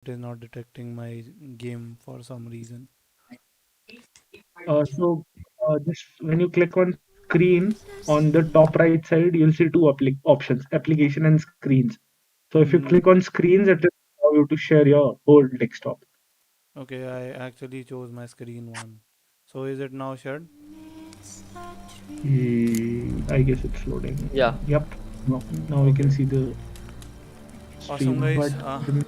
it is not detecting my game for some reason. Just when you click on screen on the top right side, you'll see two options: application and screens. So if you Mm, click on screens, it will allow you to share your whole desktop. okay, I actually chose my screen one. So is it now shared? I guess it's loading. Yeah. Yep. Now we can Okay. see the Awesome, stream, guys. but the-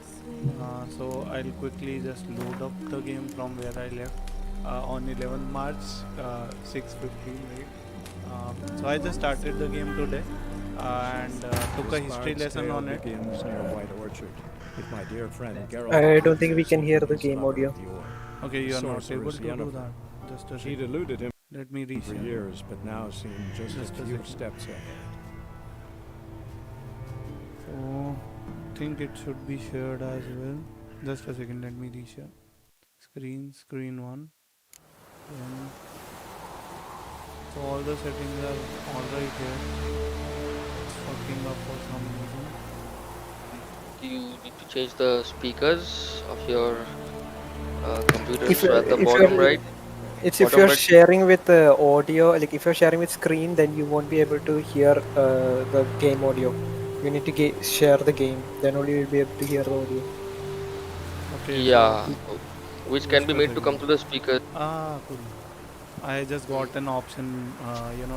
So I'll quickly just load up the game from where I left on 11 March 6:15, right? So I just started the game today and took a This history bard's lesson tale on it. begins near White Orchard, with my dear friend Geralt I of don't think we Rivia can hear seeking the his game lover audio. of the Orb, Okay, the you are not able sorceress to do Yennefer. that. Just a She'd second. eluded him Let me for reshare. years, but now seemed just Just a a few second. steps ahead. So think it should be shared as well. Just a second. Let me reshare. Screen one. Then so all the settings are alright here. It's fucking up for some reason. Do you need to change the speakers of your computer? If So at the if you're if bottom you're right. sharing with audio, like if you're sharing with screen, then you won't be able to hear the game audio. You need to share the game, then only you'll be able to hear the audio. Okay, so Yeah, which can just be a made to come second. to the speakers. Cool. I just got an option,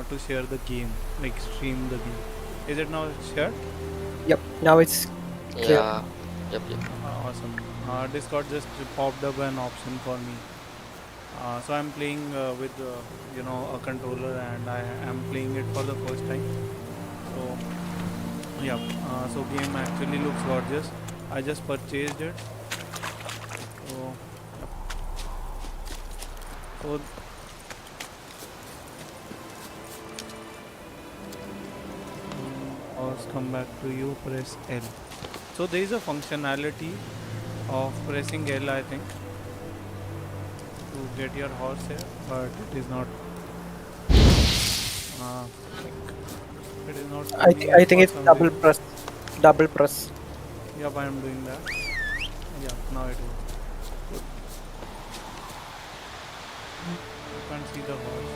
to share the game, like stream the game. Is it now shared? Yep. Now it's clear. Yeah. Yep. Yep. Awesome. Discord just popped up an option for me. So I'm playing with a controller and I am playing it for the first time. So yeah, so game actually looks gorgeous. I just purchased it. So yep. So horse come back to you. Press L. So there is a functionality of pressing L, I think, to get your horse here, but it is not. Like, it is not coming I in think for it's some double reason. press. Double press. Yep, I am doing that. Yeah, now it is. Good. You can't see the horse.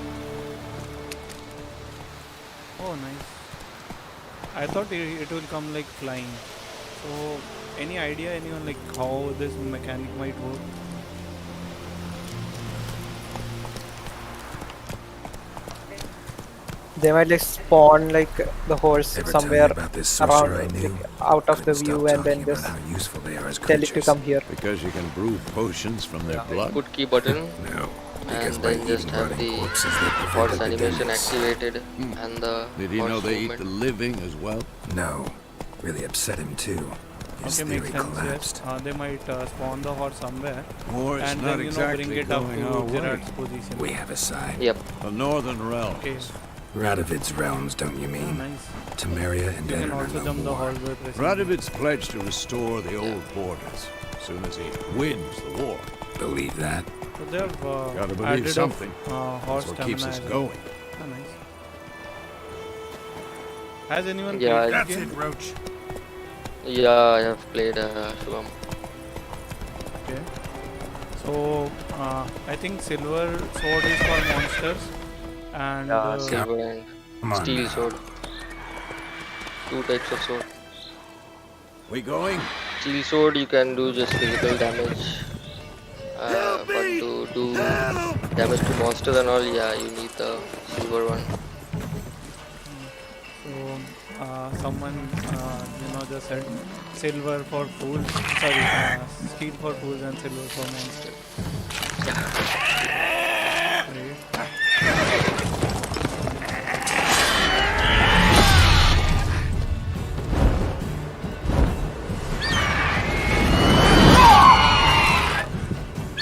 Oh, nice. I thought it will come like flying. So, any idea, anyone, like how this mechanic might work? They might like spawn like the horse Ever tell you somewhere about this around, sorcerer I knew? like, out of the Couldn't view, stop and then talking about just how useful they are as tell it to creatures. come here. Because you can brew potions from their blood? Input key button, No, because and by then just eating have rotting the corpses they horse prevented animation epidemics. activated, and the Did he know horse they eat movement. the living as well? No, really upset him too. His Okay, makes theory sense. collapsed. Yes, they might spawn the horse somewhere, Or it's and not then exactly bring it up going our to way. Gerard's position. We have a side. Yep. The Northern Realms. Okay, Radovid's realms, don't you mean? nice. Temeria and You can Edirne are also no jump the more. horse by pressing. Radovid's pledged to restore the old borders as soon as he wins the war. Believe that? So they have Gotta believe added something. horse That's what keeps stamina us as well. going. Ah, nice. Has anyone Yeah, played this game? Roach. Yeah, I have played Shubham. Okay. So I think silver sword is for monsters, and Yeah, silver and Come on steel now. sword. Two types of sword. We going? Steel sword you can do just physical damage, but to do damage to monsters and all, yeah, you need the silver one. so someone just said silver for fools. Sorry, steel for fools and silver for monsters. Right.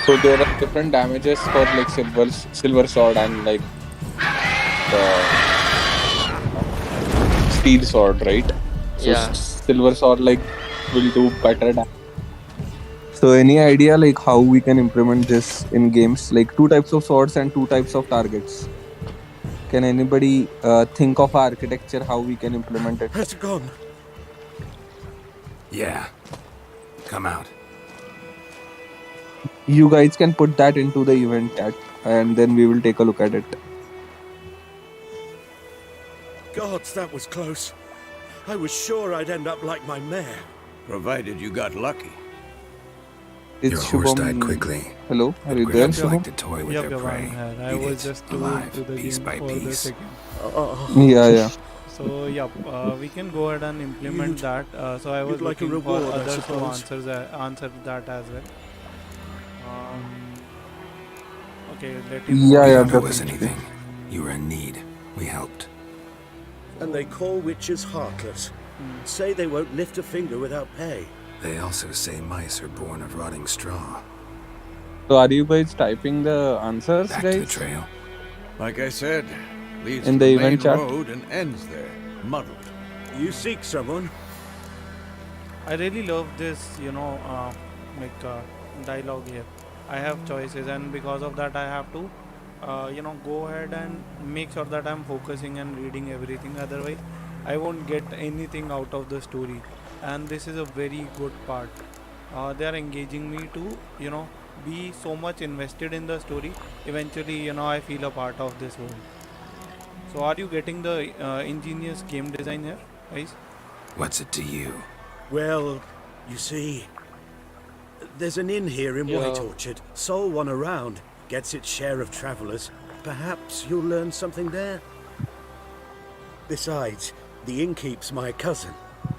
So there are different damages for like silver sword and like the steel sword, right? So Yeah. silver sword like will do better damage. So any idea like how we can implement this in games? Like two types of swords and two types of targets. Can anybody think of architecture how we can implement it? It's gone. Yeah. Come out. You guys can put that into the event chat, and then we will take a look at it. Gods, that was close. I was sure I'd end up like my mare. Provided you got lucky. It's Your horse died Shubham. quickly. Hello, are But you there, griffins Shubham? like to toy with Yep, their yep, I'm prey. here. I Eat was it just too alive, into the piece game by for the piece. second. Yeah. So yep, we can go ahead and implement You'd- that. So I was you'd like a looking reward, for I others to suppose. answer that as well. Okay, let him Yeah, know. yeah, If it was definitely. anything, you were in need. We helped. And they call witches heartless. Say they won't lift a finger without pay. They also say mice are born of rotting straw. So are you guys typing the answers, Back to the guys? trail. Like I said, leads In to the the event main chat? road and ends there, muddled. You seek someone? I really love this, dialogue here. I have choices, and because of that, I have to, go ahead and make sure that I'm focusing and reading everything. Otherwise, I won't get anything out of the story. And this is a very good part. They are engaging me to, be so much invested in the story. Eventually, I feel a part of this world. So, are you getting the ingenious game design here, guys? What's it to you? Well, you see, there's an inn here in White Yeah. Orchard. Sole one around. Gets its share of travellers. Perhaps you'll learn something there. Besides, the innkeep's my cousin.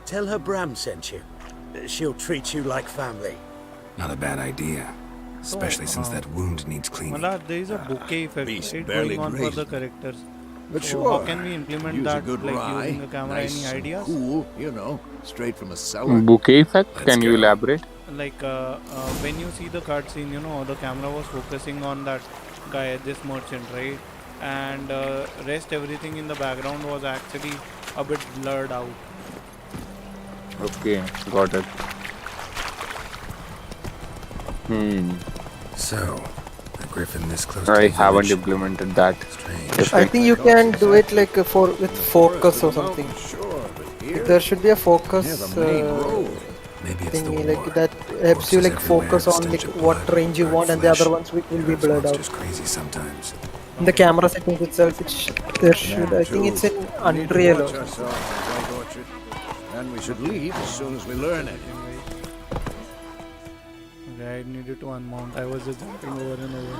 Tell her Bram sent you. She'll treat you like family. Not a bad idea. Especially since that wound needs cleaning. Malad, there is a bouquet effect beast right, barely going on for the grazed. characters. But So sure, how can we implement use a that, good like rye, using a camera? nice Any and ideas? cool, straight from a cellar. Bouquet effect? Let's Can you go. elaborate? Like when you see the cutscene, the camera was focusing on that guy, this merchant, right? And rest everything in the background was actually a bit blurred out. Okay, got it. So, a griffin this close to I the haven't village. implemented that. Strange. I think you can do it like with focus or something. Sure, but here, There should be a near focus the main road. Maybe it's the thingy, war. like that helps you Corpses like everywhere, focus on stench like of what blood, range you burnt want, and the flesh. other ones will be Earth's blurred out. monsters crazy sometimes. In the camera settings itself, there should, I think it's in We need to Unreal. watch ourselves in White Orchard. And we should leave as soon as we learn it. Okay, I needed to unmount. I was just jumping over and over.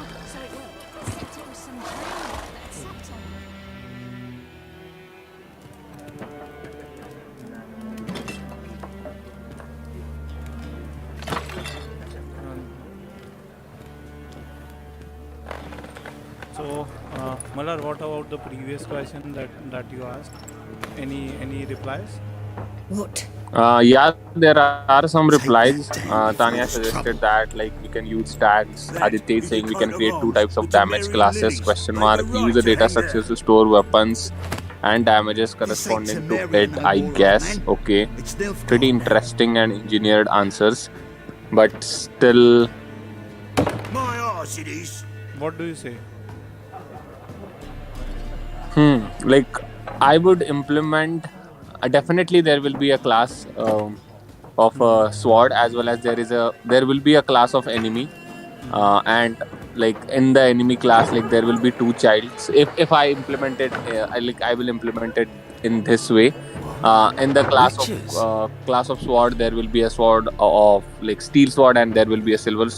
So, Malar, what about the previous question that you asked? Any replies? What? Yeah, there are some replies. Tanya suggested that like we can use tags. Aditya is saying we can create two types of damage classes. Question mark. Use the data structures to store weapons and damages corresponding to it. I guess. Okay. Pretty interesting and engineered answers, but still. My arse it is. What do you say? Like I would implement. Definitely, there will be a class of a sword, as well as there will be a class of enemy, and like in the enemy class, like there will be two childs. If I implement it, I will implement it in this way. In the class of sword, there will be a sword of like steel sword, and there will be a silver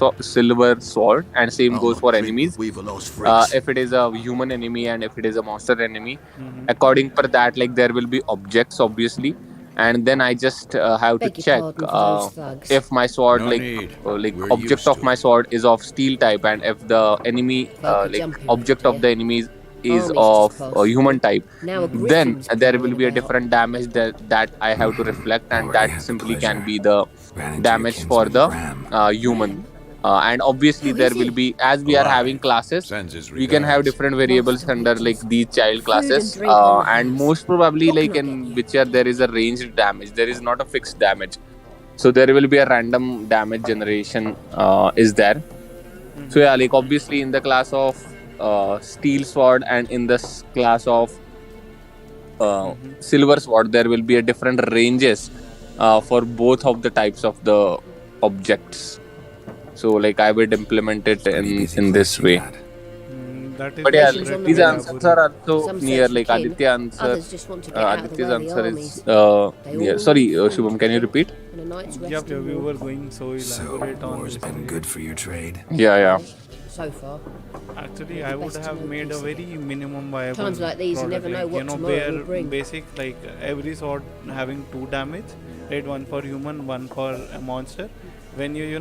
sword, and same goes for enemies. If it is a human enemy and if it is a monster enemy, according per that, like there will be objects obviously, and then I just have to Beg your check pardon for those thugs. if my sword No like need. We're object used of to my it. sword is of steel type, and if the enemy Folk are jumping object around of the here. enemy is Armies of just passed human through. type, Now a then griffin's there will crawling be a about. different damage that I have to reflect, and Already that had the simply pleasure. can be the Ran into damage your for the kinsman, Bram. human. And obviously Who there is will he? be, as we are having Alive. classes, Sends his we can have regards. different variables Master under witches. like these child Food classes, and drink in the and house. most probably What like can I in get you? Witcher there is a ranged damage. There is not a fixed damage, so there will be a random damage generation is there. So yeah, like obviously in the class of steel sword and in this class of silver sword, there will be a different ranges for both of the types of the objects. So like I would implement it Pretty busy in place this you way. got. That is But yeah, Missions on the pretty these move. answers are elaborate. also Some near. search for Like kin, others just want to get out of the Aditya's way of the answer is armies. They near. all Sorry, need food, Shubham, can you drink, repeat? and a night's rest Yep, yeah, and we were warmth. going so So, elaborate on war's this. been Right? good for your trade. Yeah. So far. Actually, It'd I be would best to have know made a peace very again. minimum viable Times like these, you product, never know like, what tomorrow bare will bring. basic, like every sword having 2 damage, right? One for human, one for a monster. When you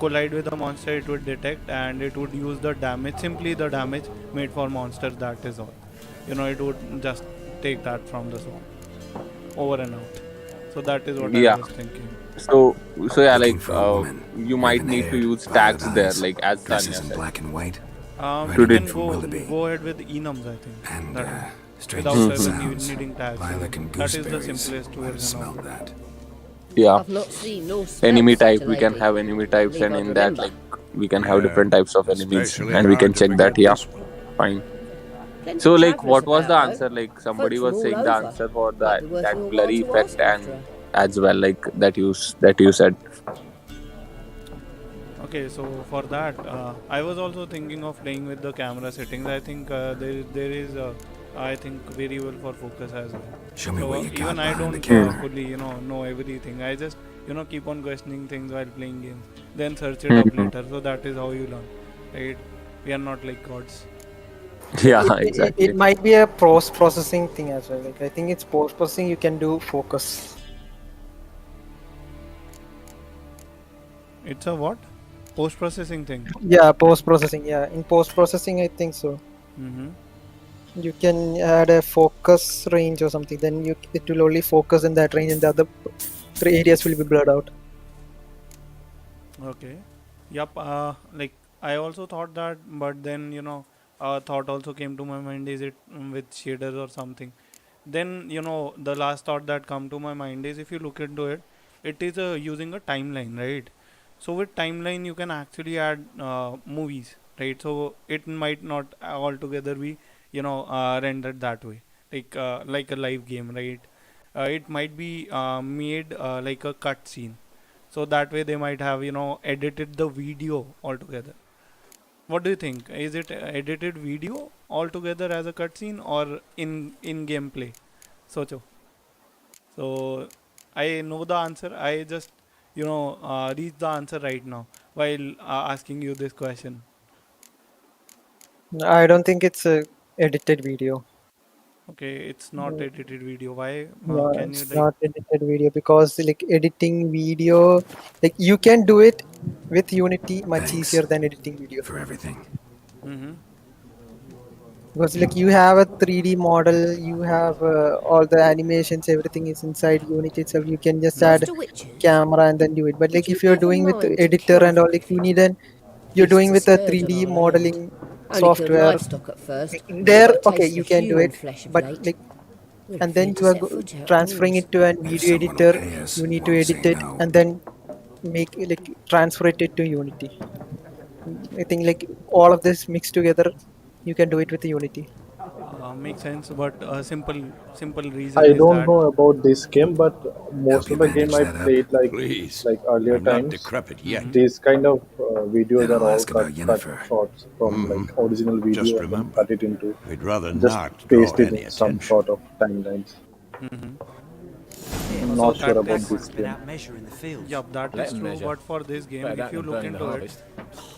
collide with a monster, it would detect and it would use the damage, simply the damage made for monsters. That is all. It would just take that from the sword, over and out. So that is what I Yeah. was thinking. So yeah, Looking like for a woman. you might need to Raven-haired, use violet tags there, eyes, like as dresses Tanya in said. black and white. We Running can from Willoughby. go ahead with enums, I think. And That one. strange Without sounds. even needing tags. Lilac and That is the gooseberries. simplest Might have version of smelled it. that. Yeah. I've not seen nor smelled Enemy such type, a we can lady. have enemy types, Believe and I'd in that, remember. like we can have Yeah, different types of enemies, especially and we hard can to check that. forget Yeah, this one. fine. Plenty So of like, travellers what was the about, answer? though. Like somebody Folk from was all saying the over. answer for Might be worth that your while blurry to effect ask after and her. as well, like that you said. Okay, so for that, I was also thinking of playing with the camera settings. I think there is I think variable for focus as well. Show me So what you got even I behind the don't camera. fully know everything. I just keep on questioning things while playing games, then search it up later. So that is how you learn, right? We are not like gods. Yeah, It exactly. might be a post processing thing as well. Like I think it's post processing. You can do focus. It's a what? Post processing thing. Yeah, post processing. Yeah, in post processing, I think so. Mm-hmm. You can add a focus range or something. Then it will only focus in that range, and the other 3 areas will be blurred out. Okay. Yep. Like I also thought that, but then thought also came to my mind: is it with shaders or something? Then the last thought that come to my mind is, if you look into it, it is using a timeline, right? So with timeline you can actually add movies, right? So it might not altogether be rendered that way, like a live game, right? It might be made like a cut scene, so that way they might have edited the video altogether. What do you think? Is it edited video altogether as a cutscene, or in gameplay? Socho. So I know the answer. I just reach the answer right now while asking you this question. I don't think it's a edited video. Okay, it's not edited video. Why? No, Can you it's like? not edited video because like editing video, like you can do it with Unity much Thanks easier than editing video. for everything. Mm-hmm. Because like you have a 3D model, you have all the animations, everything is inside Unity itself. You can just add Master Witches, camera and then do it. But would like you if you're ever doing with the mind to editor care and for all, like me? you need an you're Beasts doing are with a scarce on 3D our land. modeling Only killed software. livestock at first. There, Got a okay, taste you for can do human it, flesh of but late. like We're and then afraid to you are set foot out transferring indoors. it to an If video someone will editor. pay us, You need to won't edit say it no. and then make like transfer it to Unity. I think like all of this mixed together, you can do it with Unity. Makes sense, but a simple reason I is don't that. know about this game, but Help most you of the game bandage I that up? played Please. like earlier I'm not times. decrepit yet. Mhm. These kind of videos are Then I'll all ask about cut Yennefer. shots from like original Just video and then remember, cut it into we'd rather just not draw paste it any in some attention. sort of timelines. Mhm. I'm So not sure that about is, this game. Yup, that is true. But for this game, if you look into it,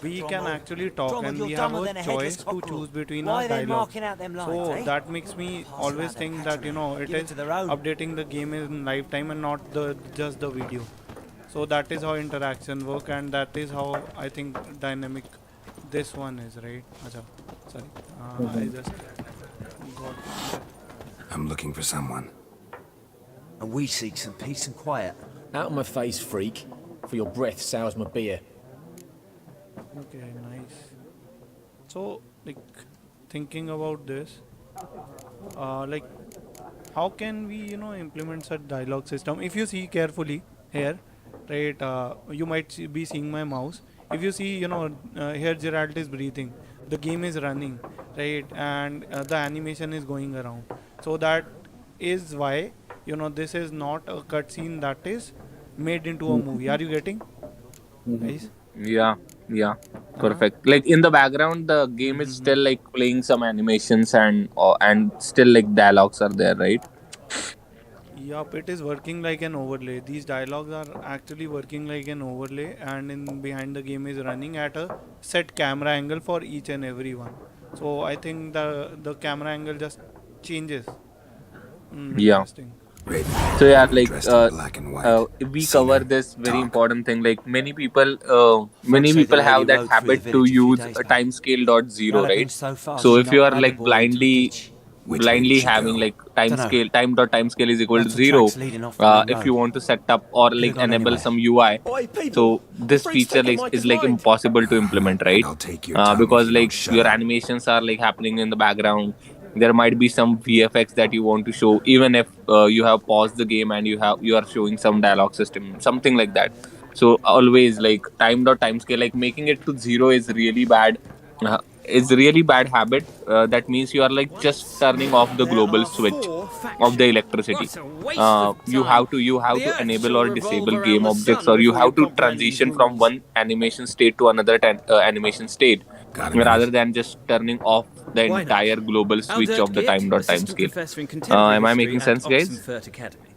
we can actually talk, and we have a choice to choose between our dialogues. So that makes me always think that it is updating the game in lifetime and not the just the video. So that is how interaction work, and that is how I think dynamic this one is, right? Acha, sorry, I Mhm. just got. I'm looking for someone. And we seek some peace and quiet. Out of my face, freak. For your breath sours my beer. Okay, nice. So, like, thinking about this, like, how can we, implement such dialogue system? If you see carefully here, right, you might be seeing my mouse. If you see, here Geralt is breathing, the game is running, right, and the animation is going around. So that is why, this is not a cutscene that is made into a movie. Are you getting? Guys? Yeah, yeah, perfect. Like in the background, the game is still like playing some animations and still like dialogues are there, right? Yup, it is working like an overlay. These dialogues are actually working like an overlay, and in behind the game is running at a set camera angle for each and every one. So I think the camera angle just changes. Yeah. Interesting. So yeah, like dressed in black and white. we Seen cover her this very talk. important thing. Like many Folks say the people lady have that rode through the habit to village a few use days a back. timescale dot zero, Galloping right? so fast So she if you knocked are my like boy into a blindly ditch. Which way did she having go? like Dunno. time dot timescale is equal to Lots of zero, tracks leading off the main if you road. want to set up or Could like have gone enable anywhere. some UI, Oi, people! so The this freak's feature taking like is Micah's like mind. impossible to implement, right? And I'll take your tongue Because if you don't like shut your up. animations are like happening in the background. There might be some VFX that you want to show, even if you have paused the game and you are showing some dialogue system, something like that. So always like timescale, like making it to zero is really bad. It's really bad habit. That means you are like just turning off the There global are switch 4 of the factions. electricity. What a waste of You time. have The to Earth enable shall or revolve disable around game the objects, sun or you before you have to pop learn these transition from rules. one animation state to another animation state, Got a rather minute? than just turning off the Why not? entire global switch Aldert of the Gitt, time dot assistant timescale. professor in contemporary Am I history making at sense, guys? Oxenfurt Academy.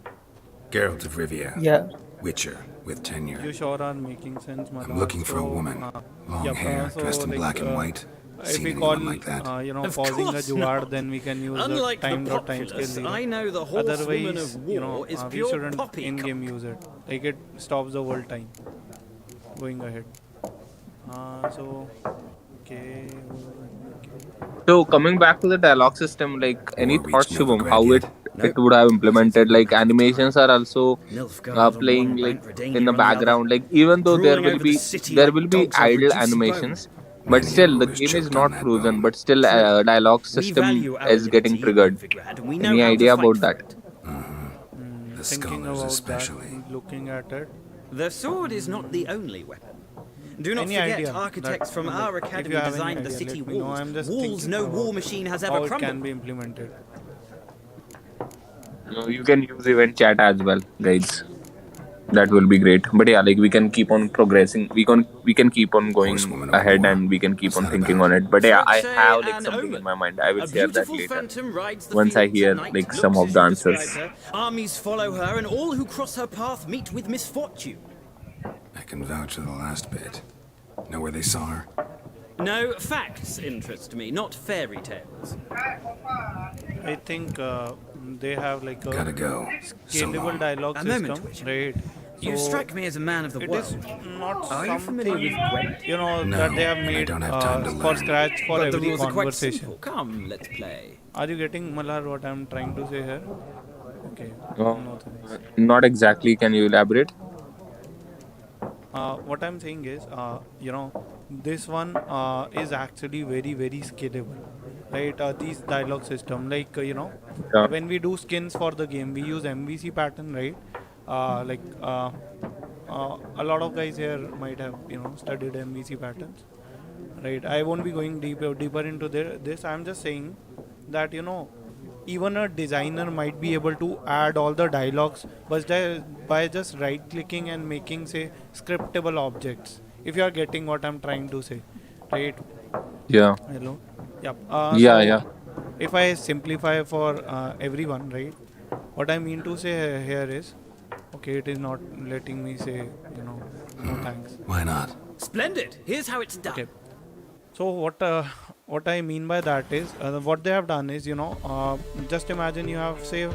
Geralt of Rivia. Yeah. Witcher with tenure. You sure are making sense, my I'm lord. looking for a So, woman. Long yep, hair, so dressed in like, black and white. if Seen we anyone call like that? Of pausing a course jugaad, not. then we can use Unlike the the time dot populace, timescale zero. I know the horsewoman Otherwise, of war is we pure shouldn't poppycock. in-game use it. Like it stops the world time. Going ahead. So okay. So coming back to the dialogue system, like any War thoughts, reached Shubham, Novigrad how yet? it would have implemented? Like animations are also Nilfgaard on playing one like bank, in the Redania on the other, background. Like even though drooling over the city there like will be dogs over idle juicy bone. animations, but Many a still the ruler's game is choked on not that frozen. bone. But still, True. dialogue We system value our is getting liberty in triggered. Novigrad, and we know Any how idea to fight about for that? it. The Thinking scholars about especially. that, looking at it. The sword is not the only weapon. Do not Any forget, idea architects that- from our if you academy have any designed the idea, city let me know. walls. I'm just Walls thinking no about war machine has how ever it can crumbled. be implemented. You can use event chat as well, guys. That will be great. But yeah, like we can keep on progressing. We can keep on going Horsewoman of ahead, war. and we can keep What's on that thinking about? on it. But yeah, Folk I say have like an something in omen. my mind. I will A share that beautiful later phantom rides the once I fields hear at night, like some looks of as the you answers. described her. Armies follow her, and all who cross her path meet with misfortune. I can vouch for the last bit. Know where they saw her? No, facts interest me, not fairy tales. I think they have like a Gotta go. So scalable long. dialogue A system, moment, Witcher. right? You So strike me as a man of the it world. is not Are you familiar something with Gwent? No, that they have and I made don't have time to for learn. scratch for But the every rules are quite conversation. simple. Come, let's play. Are you getting, Malhar, what I'm trying to say here? Okay. Oh, No thanks. not exactly. Can you elaborate? What I'm saying is, this one is actually very, very scalable, right? These dialogue system, like, Yeah. when we do skins for the game, we use MVC pattern, right? A lot of guys here might have, studied MVC patterns, right? I won't be going deeper into this. I'm just saying that, even a designer might be able to add all the dialogues by just right clicking and making, say, scriptable objects, if you are getting what I'm trying to say, right? Yeah. Hello. Yep. Yeah. So Yeah. if I simplify for everyone, right, what I mean to say here is, okay, it is not letting me say, no thanks. Why not? Splendid. Here's how it's done. Okay. So what I mean by that is, what they have done is, just imagine you have, say,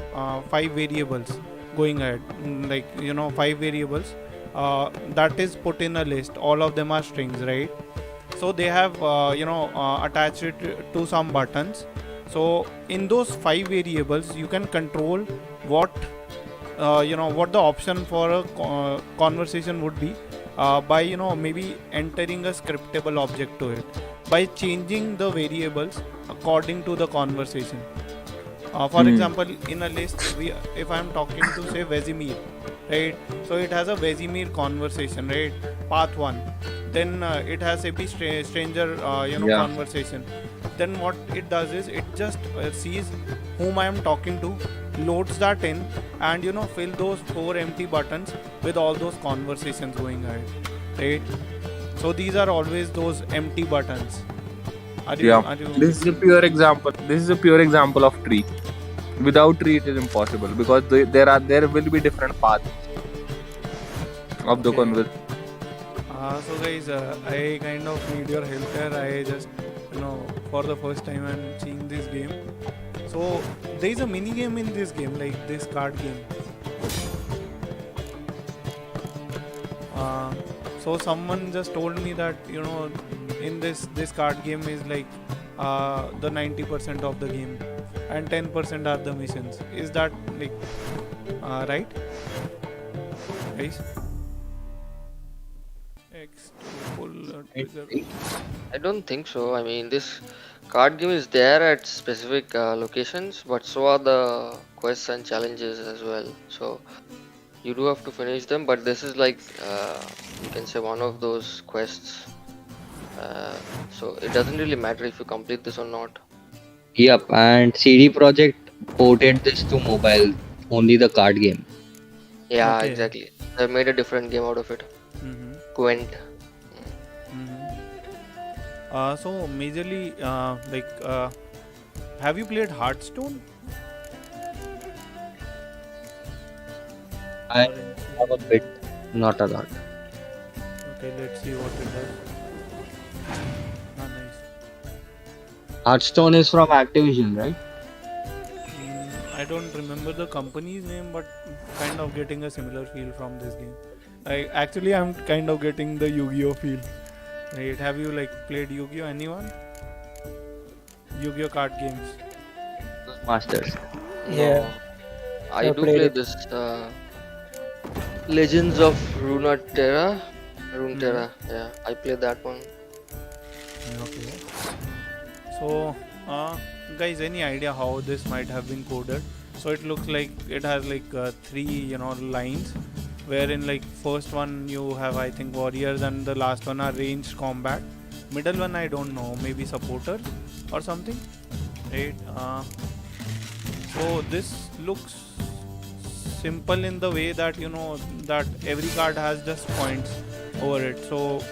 5 variables going ahead, like, 5 variables that is put in a list. All of them are strings, right? So they have attached it to some buttons. So in those 5 variables, you can control what what the option for a conversation would be, by maybe entering a scriptable object to it, by changing the variables according to the conversation. For example, in a list, if I'm talking to, say, Vesemir, right? So it has a Vesemir conversation, right? Path 1. Then it has a stranger Yeah. conversation. then what it does is it just sees whom I am talking to, loads that in, and fill those 4 empty buttons with all those conversations going ahead, right? So these are always those empty buttons. This is a pure example. This is a pure example of tree. Without tree, it is impossible because there will be different paths of the conversation. So guys, I kind of need your help here. I just, for the first time I'm seeing this game. So there is a mini game in this game, like this card game. So someone just told me that in this card game is like the 90% of the game, and 10% are the missions. Is that like right, guys? X to pull a trigger. I don't think so. I mean, this card game is there at specific locations, but so are the quests and challenges as well. So you do have to finish them, but this is like you can say one of those quests. So it doesn't really matter if you complete this or not. Yep, and CD Projekt ported this to mobile, only the card game. Yeah, Okay. exactly. They made a different game out of it. Gwent. So majorly, have you played Hearthstone? I have a bit, not a lot. Okay, let's see what it does. Nice. Hearthstone is from Activision, right? I don't remember the company's name, but kind of getting a similar feel from this game. I'm kind of getting the Yu-Gi-Oh feel. Right? Have you played Yu-Gi-Oh? Anyone? Yu-Gi-Oh card games. Masters. Yeah. I I do played play it. this Legends of Runeterra. Yeah, I played that one. Okay. So, guys, any idea how this might have been coded? So it looks like it has 3 lines, wherein first one you have, I think, warriors, and the last one are ranged combat. Middle one I don't know, maybe supporters or something, right? So this looks simple in the way that that every card has just points over it. So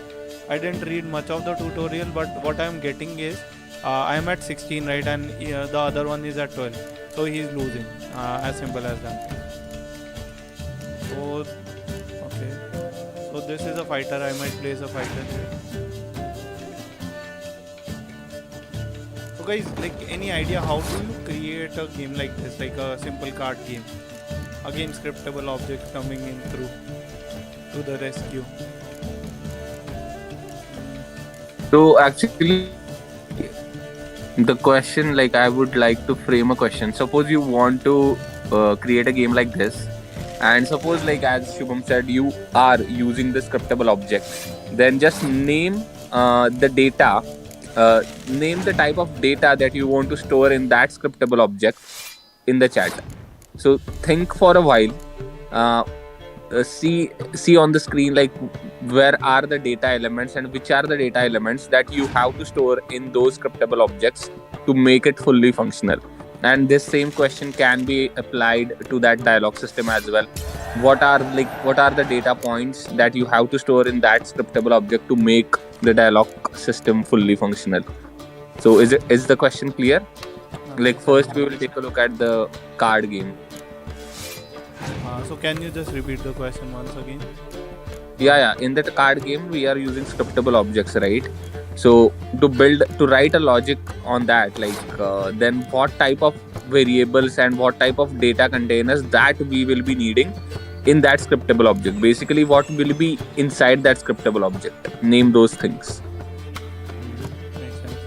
I didn't read much of the tutorial, but what I'm getting is I'm at 16, right, and the other one is at 12, so he's losing. As simple as that. So okay, so this is a fighter. I might place a fighter here. So guys, any idea how do you create a game like this, like a simple card game? Again, scriptable objects coming in through to the rescue. So actually, the question, I would like to frame a question. Suppose you want to create a game like this, and suppose as Shubham said, you are using the scriptable objects. Then just name the data, name the type of data that you want to store in that scriptable object in the chat. So think for a while. See on the screen where are the data elements and which are the data elements that you have to store in those scriptable objects to make it fully functional. And this same question can be applied to that dialog system as well. What are the data points that you have to store in that scriptable object to make the dialog system fully functional? So is the question clear? First we will take a look at the card game. So can you just repeat the question once again? Yeah. In that card game, we are using scriptable objects, right? So to write a logic on that, then what type of variables and what type of data containers that we will be needing in that scriptable object. Basically, what will be inside that scriptable object. Name those things. Makes sense.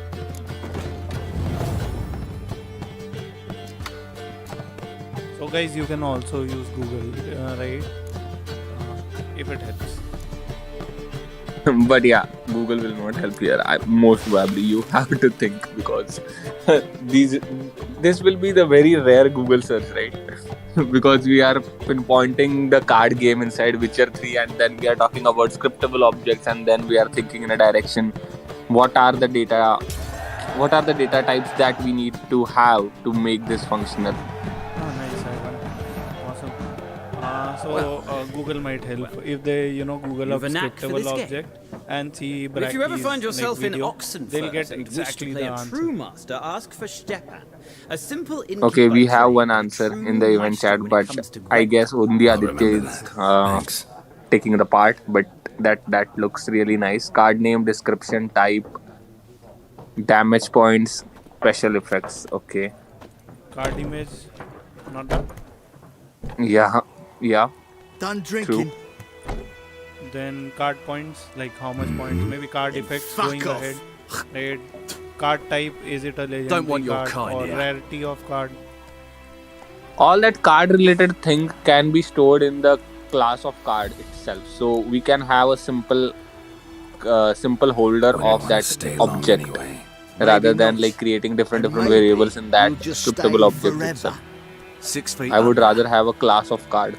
So guys, you can also use Google, right? If it helps. But yeah, Google will not help here. Most probably you have to think, because this will be the very rare Google search, right? Because we are pinpointing the card game inside Witcher 3, and then we are talking about scriptable objects, and then we are thinking in a direction, what are the data what are the data types that we need to have to make this functional? Nice, Ivan. Awesome. Google might help if they, Google You've up a knack for scriptable this game. object and see But if you ever Bracky's, find yourself like, in video, Oxenfurt they'll get and wish to exactly play the a answer. true master, ask for Stepan. A simple Okay, we innkeeper have trade, one but a answer true in the event maestro chat, when it but comes to I great. guess only I'll Aditya remember is that. Thanks. taking the part. But that looks really nice. Card name, description, type, damage points, special effects. Okay, Card image, not bad. yeah, yeah, Done true. drinking. Then card points, like how much points, maybe card effects Fuck going off. ahead. Right. Card type, is it a legendary want your card kind or here. rarity of card? All that card related thing can be stored in the class of card itself. So we can have a simple holder Wouldn't of want to that stay long object anyway. rather Maybe than not. like creating different And variables in that You'll just scriptable stay object forever. itself. 6 feet I would under. rather have a class of card.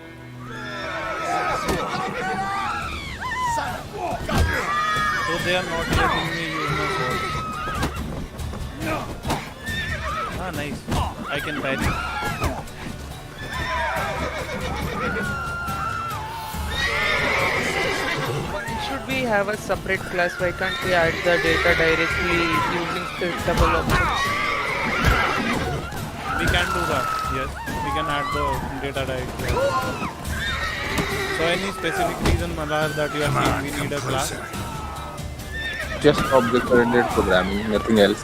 So they are not letting me use my sword. Nice. I can parry. Should we have a separate class? Why can't we add the data directly using scriptable objects? We can do that. Yes, we can add the data directly. So any specific reason, Malar, that you are saying we need a class? Just object-oriented programming, nothing else.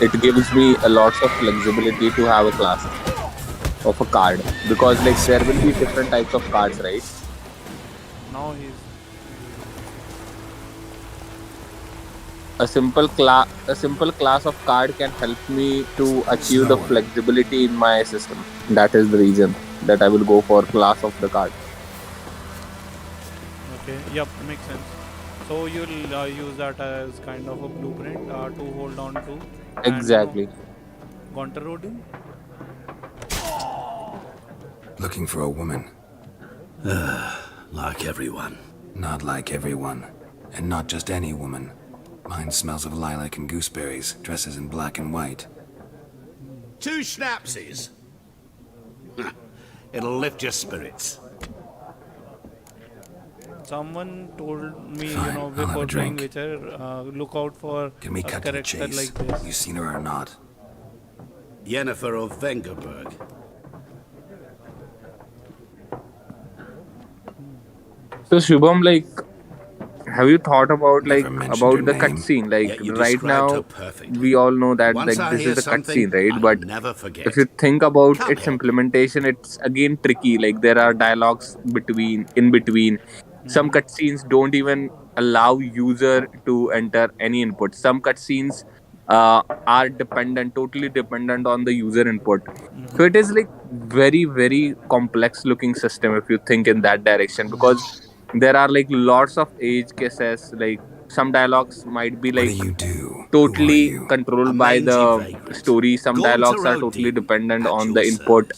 It gives me a lot of flexibility to have a class of a card because like there will be different types of cards, right? Now he's A simple class of card can help me to achieve the flexibility in my system. That is the reason that I will go for class of the card. okay. Yep, makes sense. So you'll use that as kind of a blueprint to hold on to. And, Exactly. Gonter Rodin? Looking for a woman. Like everyone. Not like everyone. And not just any woman. Mine smells of lilac and gooseberries, dresses in black and white. 2 schnapsies. It'll lift your spirits. Someone told me, Fine, I'll have before a playing drink. Witcher, look out for Can we a cut to the character chase? like this. You seen her or not? Yennefer of Vengerberg. So Shubham, like, have you thought about like Never mentioned about your the name. cutscene? Like Yet you right described her now, perfectly. we all know that Once like I this hear is a something, cutscene, right? I'll But never forget. if you think about Come its here. implementation, it's again tricky. Like there are dialogues in between. Some cutscenes don't even allow user to enter any input. Some cutscenes are totally dependent on the user input. So it is like very complex looking system if you think in that direction because there are like lots of edge cases. Like some dialogues might be What do like you do? totally Who are you? controlled A by mangy the vagrant. story. Some dialogues are totally dependent on the input.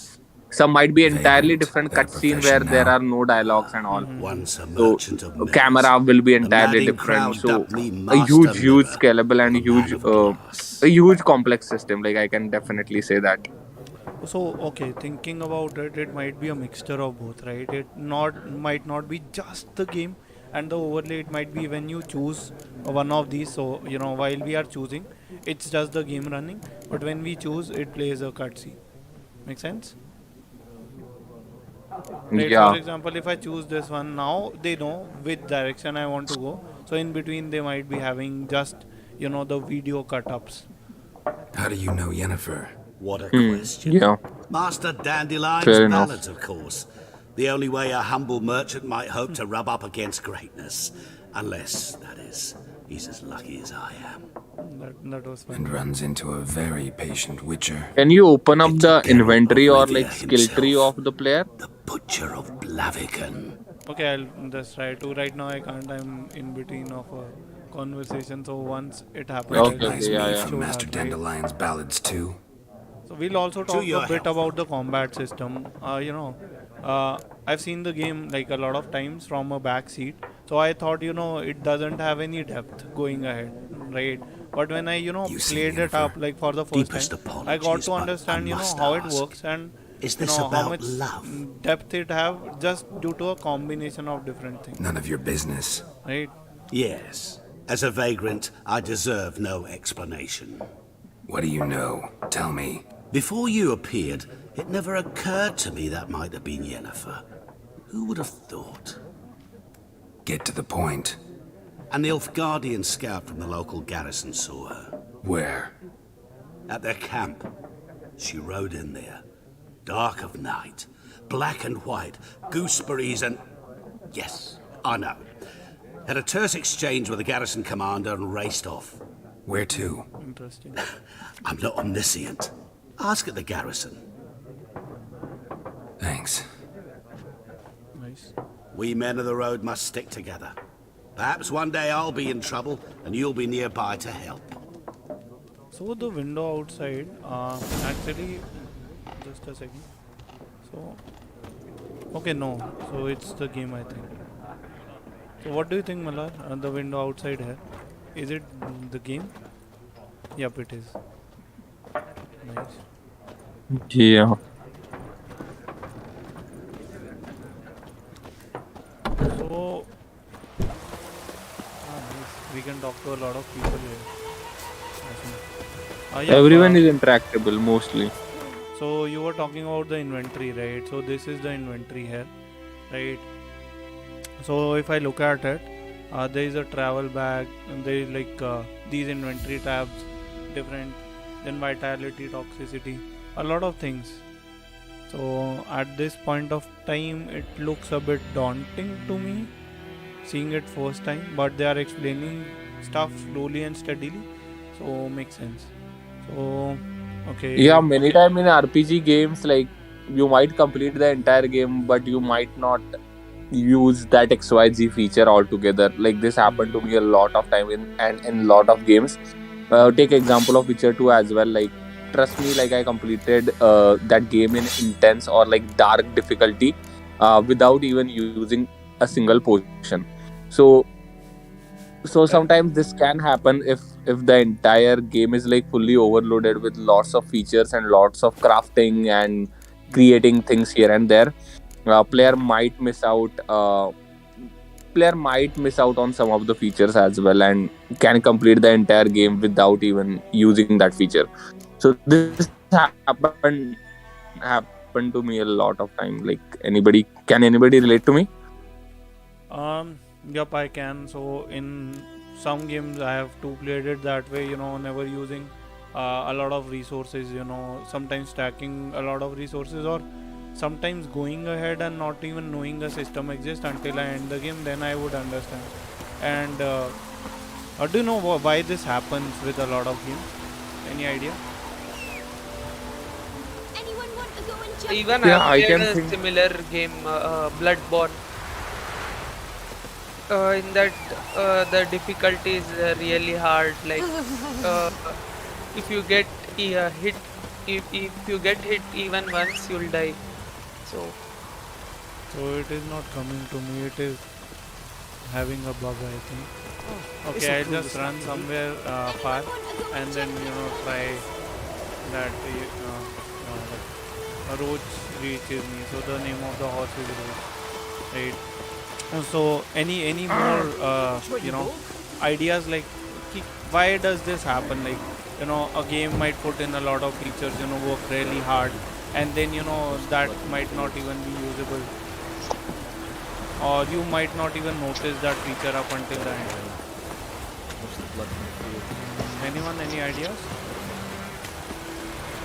Some might be entirely Vagrant. different Got a cutscene where profession there now. are no dialogues and all. Once a So merchant of mirrors. camera will be The entirely madding different. crowd So dubbed me a Master huge Mirror, scalable and a man of glass. a huge complex system. Like I can definitely say that. So okay, thinking about it, it might be a mixture of both, right? It might not be just the game, and the overlay it might be when you choose one of these. So while we are choosing, it's just the game running, but when we choose, it plays a cutscene. Make sense? Right. Yeah. For example, if I choose this one now, they know which direction I want to go. So in between, they might be having just the video cut-ups. How do you know Yennefer? What a Hmm. question. Yeah. Master Dandelion's Fair enough. ballads, of course. The only way a humble merchant might hope to rub up against greatness. Unless, that is, he's as lucky as I am. That was fun. And runs into a very patient witcher. Can you open up the Geralt inventory of or Rivia like skill tree himself. of the player? The Butcher of Blaviken. Okay, I'll just try to. Right now, I can't. I'm in between of a conversation. So once it happens, Okay, I'll Recognize yeah, me yeah. from show Master that, right? Dandelion's ballads too. So we'll also talk your a bit health. about the combat system. I've seen the game like a lot of times from a back seat. So I thought, it doesn't have any depth going ahead. right? But when I You see, played it Yennefer, up like for the first deepest time, I got apologies, to but I understand must how it ask, works, and is this how about much love? depth it have just due to a combination of different things, None of your business. right? Yes. As a vagrant, I deserve no explanation. What do you know? Tell me. Before you appeared, it never occurred to me that might have been Yennefer. Who would have thought? Get to the point. An Nilfgaardian scout from the local garrison saw her. Where? At their camp. She rode in there. Dark of night. Black and white. Gooseberries and... Yes, I know. Had a terse exchange with the garrison commander and raced off. Where to? Interesting. I'm not omniscient. Ask at the garrison. Thanks. Nice. We men of the road must stick together. Perhaps one day I'll be in trouble and you'll be nearby to help. So the window outside, actually, just a second. So, okay, no. So it's the game, I think. So what do you think, Mallar? The window outside here, is it the game? Yep, it is. Nice. Yeah. So, nice. We can talk to a lot of people here. Yeah, Everyone is interactable mostly. so you were talking about the inventory, right? So this is the inventory here, right? So if I look at it, there is a travel bag, and there is like these inventory tabs, different, then vitality, toxicity, a lot of things. So at this point of time, it looks a bit daunting to me, seeing it first time, but they are explaining stuff slowly and steadily, so makes sense. So okay. Yeah, many time in RPG games, like you might complete the entire game, but you might not use that XYZ feature altogether. Like this happened to me a lot of time in lot of games. Take example of Witcher 2 as well. Like trust me, like I completed that game in intense or like dark difficulty without even using a single potion. So sometimes this can happen if the entire game is like fully overloaded with lots of features and lots of crafting and creating things here and there. Player might miss out on some of the features as well and can complete the entire game without even using that feature. So this happened to me a lot of time. Like can anybody relate to me? Yep, I can. So in some games I have to played it that way, never using a lot of resources, sometimes stacking a lot of resources, or sometimes going ahead and not even knowing a system exists until I end the game, then I would understand. And do you know why this happens with a lot of games? Any idea? Even Yeah, I I played can a think. similar game, Bloodborne. In that, the difficulty is really hard. Like, if you get hit, if you get hit even once, you'll die. So it is not coming to me. It is having a bug, I think. Okay, I'll just run somewhere far and then try that. A roach reaches me. So the name of the horse is Roach, right? So any more ideas like why does this happen? Like a game might put in a lot of features, work really hard, and then that might not even be usable, or you might not even notice that feature up until the end. Anyone, any ideas?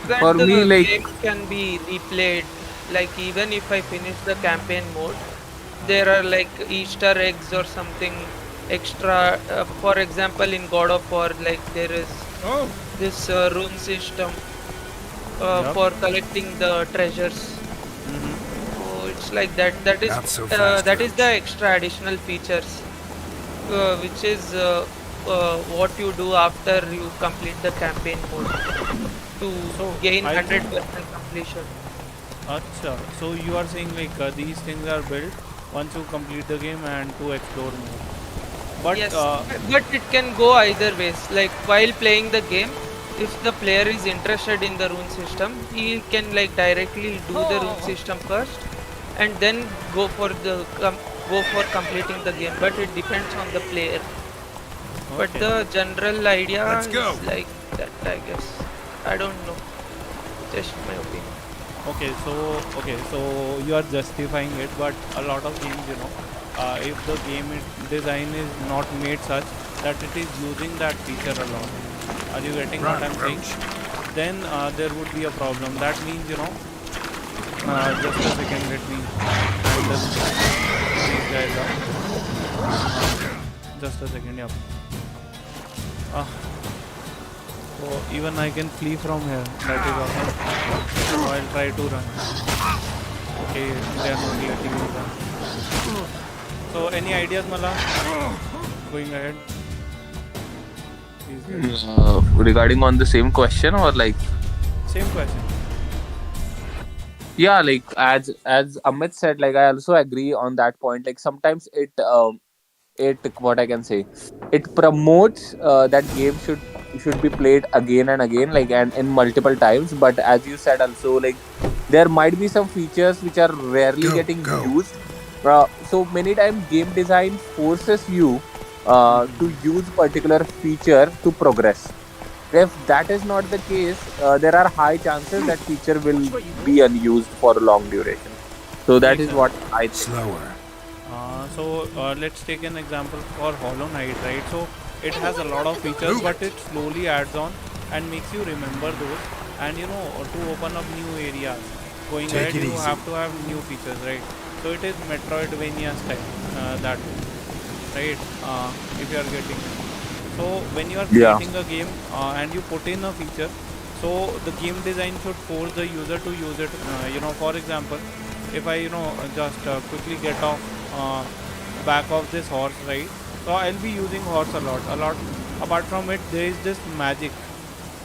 that For the me, like- game can be replayed. Like even if I finish the campaign mode, there are like Easter eggs or something extra. For example, in God of War, like there is this rune system for collecting the treasures. So it's like that. That is Not so fast, that is the extra additional features, which is what you do after you complete the campaign mode to gain I 100% completion. Acha. So you are saying like these things are built once you complete the game and to explore more. But Yes, but it can go either ways. Like while playing the game, if the player is interested in the rune system, he can like directly do the rune system first, and then go for completing the game. But it depends on the player. But okay. the general idea Let's go. is like that, I guess. I don't know. Just my opinion. Okay, so you are justifying it, but a lot of games, if the design is not made such that it is using that feature a lot, are you getting what I'm saying? Then there would be a problem. That means, just a second, let me handle these guys up. Just a second, yeah. Uh, so even I can flee from here. That is awesome. So I'll try to run. Okay, they are not letting me run. So any ideas, Mala? Going ahead. Regarding on the same question or like Same question. yeah, like as Amit said, like I also agree on that point. Like sometimes it what I can say, it promotes that game should be played again and again, like and in multiple times. But as you said also, like there might be some features which are rarely getting used. So many times game design forces you to use particular feature to progress. If that is not the case, there are high chances that feature will be unused for a long duration. So that Makes is sense. what I think. Slower. So let's take an example for Hollow Knight, right? So it has a lot of features, but it slowly adds on and makes you remember those. And to open up new areas, going Take ahead, it you easy. have to have new features, right? So it is Metroidvania style, that way, right? If you are getting. So when you are Yeah. creating a game and you put in a feature, so the game design should force the user to use it. For example, if I just quickly get off back of this horse, right? So I'll be using horse a lot. Apart from it, there is this magic,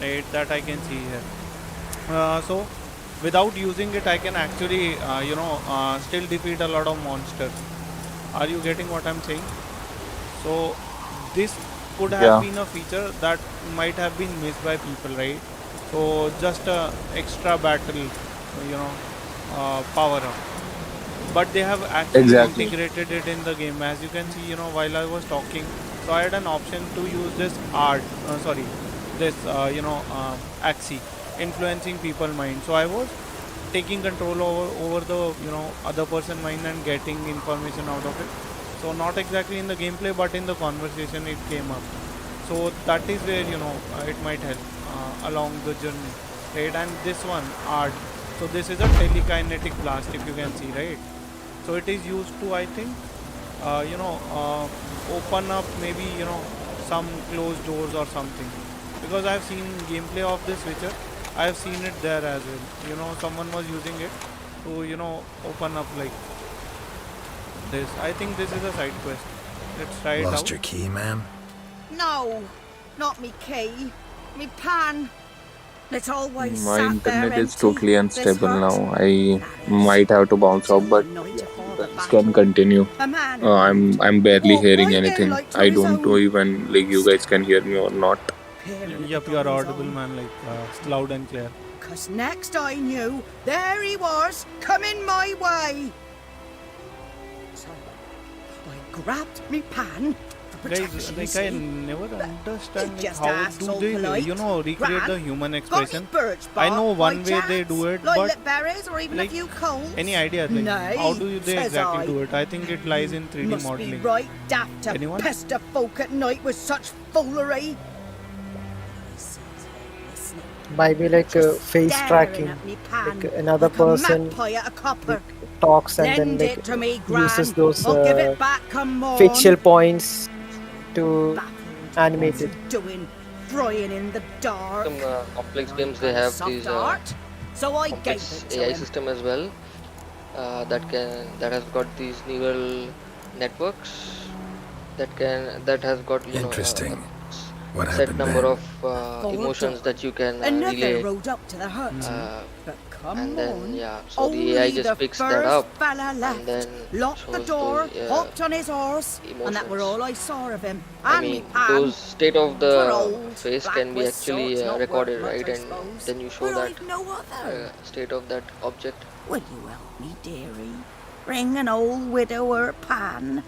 right, that I can see here. So without using it, I can actually still defeat a lot of monsters. Are you getting what I'm saying? So this could have Yeah. been a feature that might have been missed by people, right? So just a extra battle, power up. But they have actually Exactly. integrated it in the game. As you can see, while I was talking, so I had an option to use this art, sorry, this axis, influencing people mind. So I was taking control over the other person mind and getting information out of it. So not exactly in the gameplay, but in the conversation it came up. So that is where it might help along the journey, right? And this one art. So this is a telekinetic blast, if you can see, right? So it is used to, I think, open up maybe some closed doors or something. Because I have seen gameplay of this feature, I have seen it there as well. Someone was using it to open up like this. I think this is a side quest. Let's try it Lost out. your key, ma'am? No, not me key. Me pan. It's always My sat there internet is empty. totally This unstable hurt. now. I might have to bounce off, but Night yeah, afore you the guys battle. can continue. A man I'm barely walked hearing right in anything. like to I his don't know own. even like you guys can hear me or not. Peering at Yep, the you are goings audible, on. man, like loud and clear. 'Cause next I knew, there he was, coming my way. So I grabbed me pan for Guys, protection, like I never understand like just how asked do all they polite, recreate the ran, human got me expression. birch I bark know by one way they chance, do it, like but lip berries or even like a few coals. any ideas like how Nay, do they says exactly I. do it? I think it lies in 3D Must modeling. be right daft to Anyone? pester folk at night with such foolery. Might be like face Staring tracking. at me pan Like another like a person magpie at a copper. talks and then Lend like it to me, uses Gran. those I'll give it back come morn. facial points to animate it. Doing frying in the dark. Some complex games they have Soft these art. So I gave complex it to AI him. system as well. That has got these neural networks that has got Interesting. What set happened number then? of emotions that you can Another relay. rode up to the hut, but Come and then on. yeah, so the AI Only just the picks that first up fella and left. then Locked the shows door, those hopped on his horse, and that were emotions. all I saw of him. I And me mean, pan. those state of 'Twere the old, face black can be with actually sorts, not worth recorded, much, right? I And suppose. then you show But that I've no other. state of that object. Will you help me, dearie? Bring an old widower pan.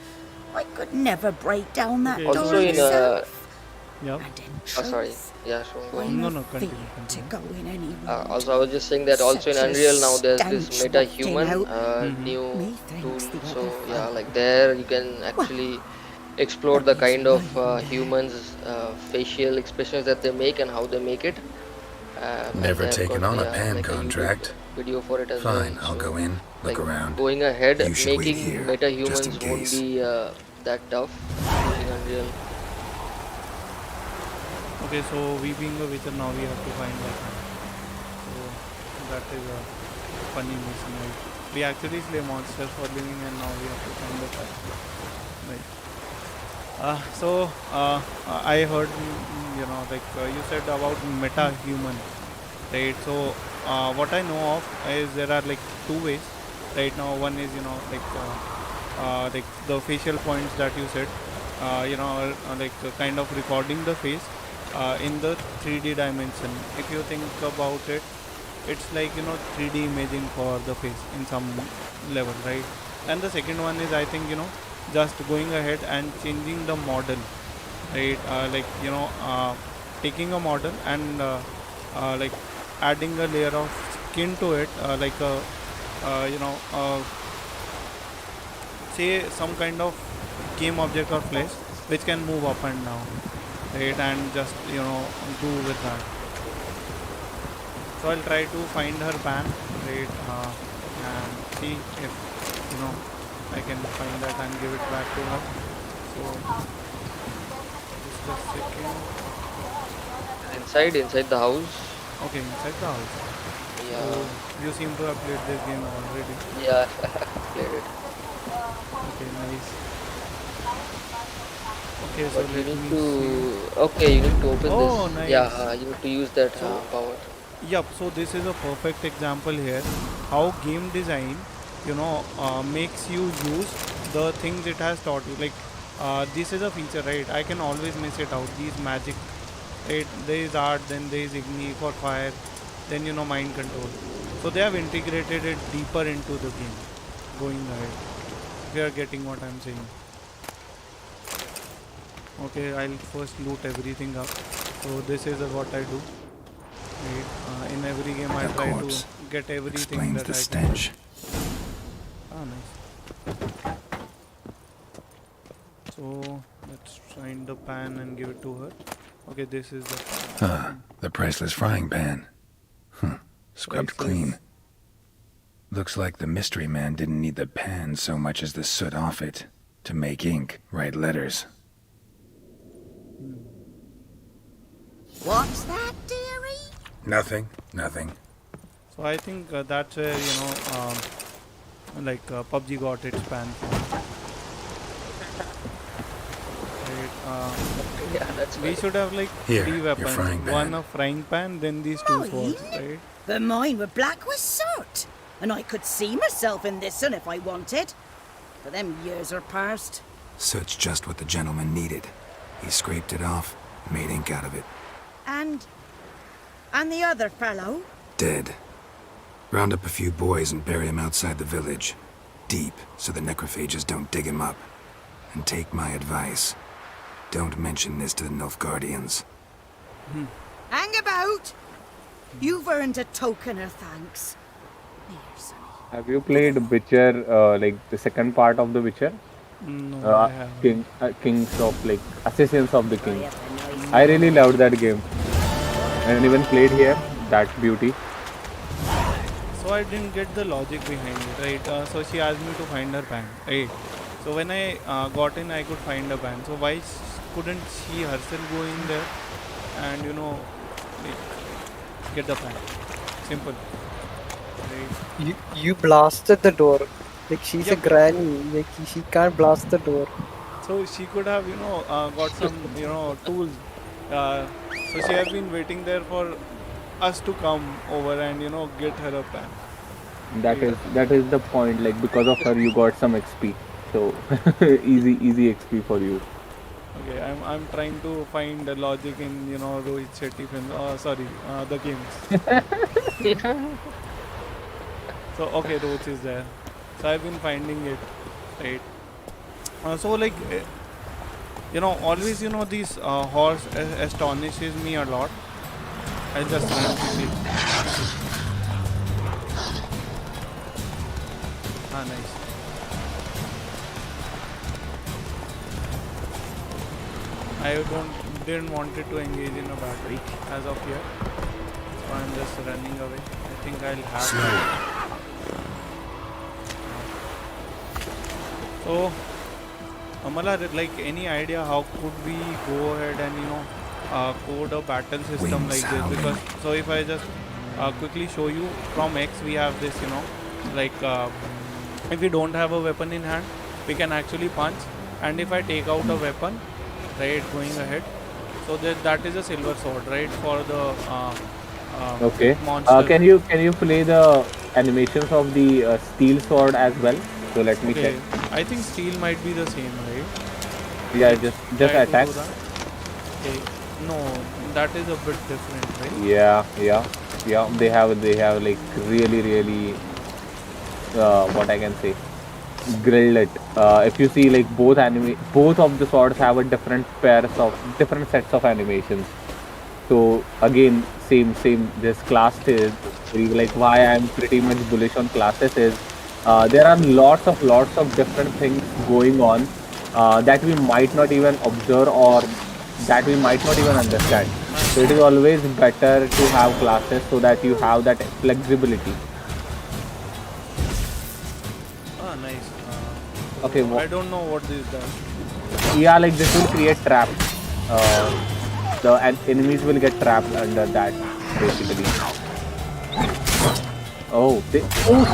I could never break down that Okay, door Also in myself. Yep. And in oh sorry, truth, yeah, sure, go I'm on. No, a continue, fit to continue. go in any room. Also, I was just saying that also in Such a Unreal now there's this stench meta wafting human out. new tool. Methinks the So other yeah, fellow. like there you can actually explore the kind of humans facial expressions that they make and how they make it. And Never they have taken got on a yeah, pan like a YouTube contract. video for it as Fine, well. I'll So go in, look like around. going ahead, You should wait making here, meta just in humans won't case. be that tough using Unreal. Okay, so we being a witcher now we have to find that man. So that is a funny mission, right? We actually slay monsters for living and now we have to find the path. Right. I heard, like you said about meta human, right? So what I know of is there are like two ways right now. One is like the facial points that you said, kind of recording the face in the 3D dimension. If you think about it, it's like 3D imaging for the face in some level, right? And the second one is I think just going ahead and changing the model, right? Taking a model and like adding a layer of skin to it, like a say some kind of game object or flesh which can move up and down, right? And just do with that. So I'll try to find her pan, right? And see if I can find that and give it back to her. So just a second. Inside the house. Okay, inside the house. Yeah. So you seem to have played this game already. Yeah, played it. Okay, nice. Okay, so But you let need me to see. okay, you need to open Oh, this. nice. Yeah, you need to use that So, power. Yep, so this is a perfect example here how game design makes you use the things it has taught you. Like this is a feature, right? I can always miss it out, these magic, right? There is art, then there is igni for fire, then mind control. So they have integrated it deeper into the game going ahead, if you are getting what I'm saying. Okay, I'll first loot everything up. So this is what I do. Right. In every game I The try corpse to get everything explains that the I can. stench. Ah, nice. So let's find the pan and give it to her. Okay, this is the pan. The priceless frying pan. Scrubbed clean. Looks like the mystery man didn't need the pan so much as the soot off it to make ink, write letters. What's that, dearie? Nothing. So I think that's where PUBG got its pan from. Right, yeah, that's we should have like Here, 3 your weapons. frying pan. One a frying pan, then these 2 swords, right? But mine were black with soot, and I could see myself in this one if I wanted. But them years are past. Soot's just what the gentleman needed. He scraped it off, made ink out of it. And the other fellow? Dead. Round up a few boys and bury him outside the village. Deep, so the necrophages don't dig him up. And take my advice. Don't mention this to the Nilfgaardians. Hang about! You've earned a token of thanks. Have you played Witcher, like the second part of the Witcher? No, I haven't. Kings of like Assassins of the King. I really loved that game. And even played here, that beauty. So I didn't get the logic behind it, right? So she asked me to find her pan, right? So when I got in, I could find her pan. So why couldn't she herself go in there and like, get the pan? Simple. Right? You blasted the door. Like she's a granny. Like she can't blast the door. So she could have got some tools. So she has been waiting there for us to come over and get her up and That is the point. Like because of her, you got some XP. So easy XP for you. Okay, I'm trying to find the logic in Rohit Shetty film. Sorry, the games. So okay, Roach is there. So I've been finding it, right? So like, always these horse astonishes me a lot. I just run quickly. Ah, nice. I didn't want it to engage in a battle as of yet, so I'm just running away. I think I'll have to. So, Amala, like any idea how could we go ahead and code a battle system like this? Because so if I just quickly show you from X, we have this like if we don't have a weapon in hand, we can actually punch, and if I take out a weapon, right, going ahead, so that is a silver sword, right, for the Okay. monster. Can you play the animations of the steel sword as well? So let me check. Okay, I think steel might be the same, right? Yeah, Let's just try to attack. do that. Okay, no, that is a bit different, right? Yeah. They have like really what I can say, grilled it. If you see like both of the swords have a different sets of animations. So again, same. This class is like why I'm pretty much bullish on classes is there are lots of different things going on that we might not even observe or that we might not even understand. So it is always better to have classes so that you have that flexibility. Ah, nice. Okay, I don't know what this does. yeah, like this will create traps. The enemies will get trapped under that basically. Oh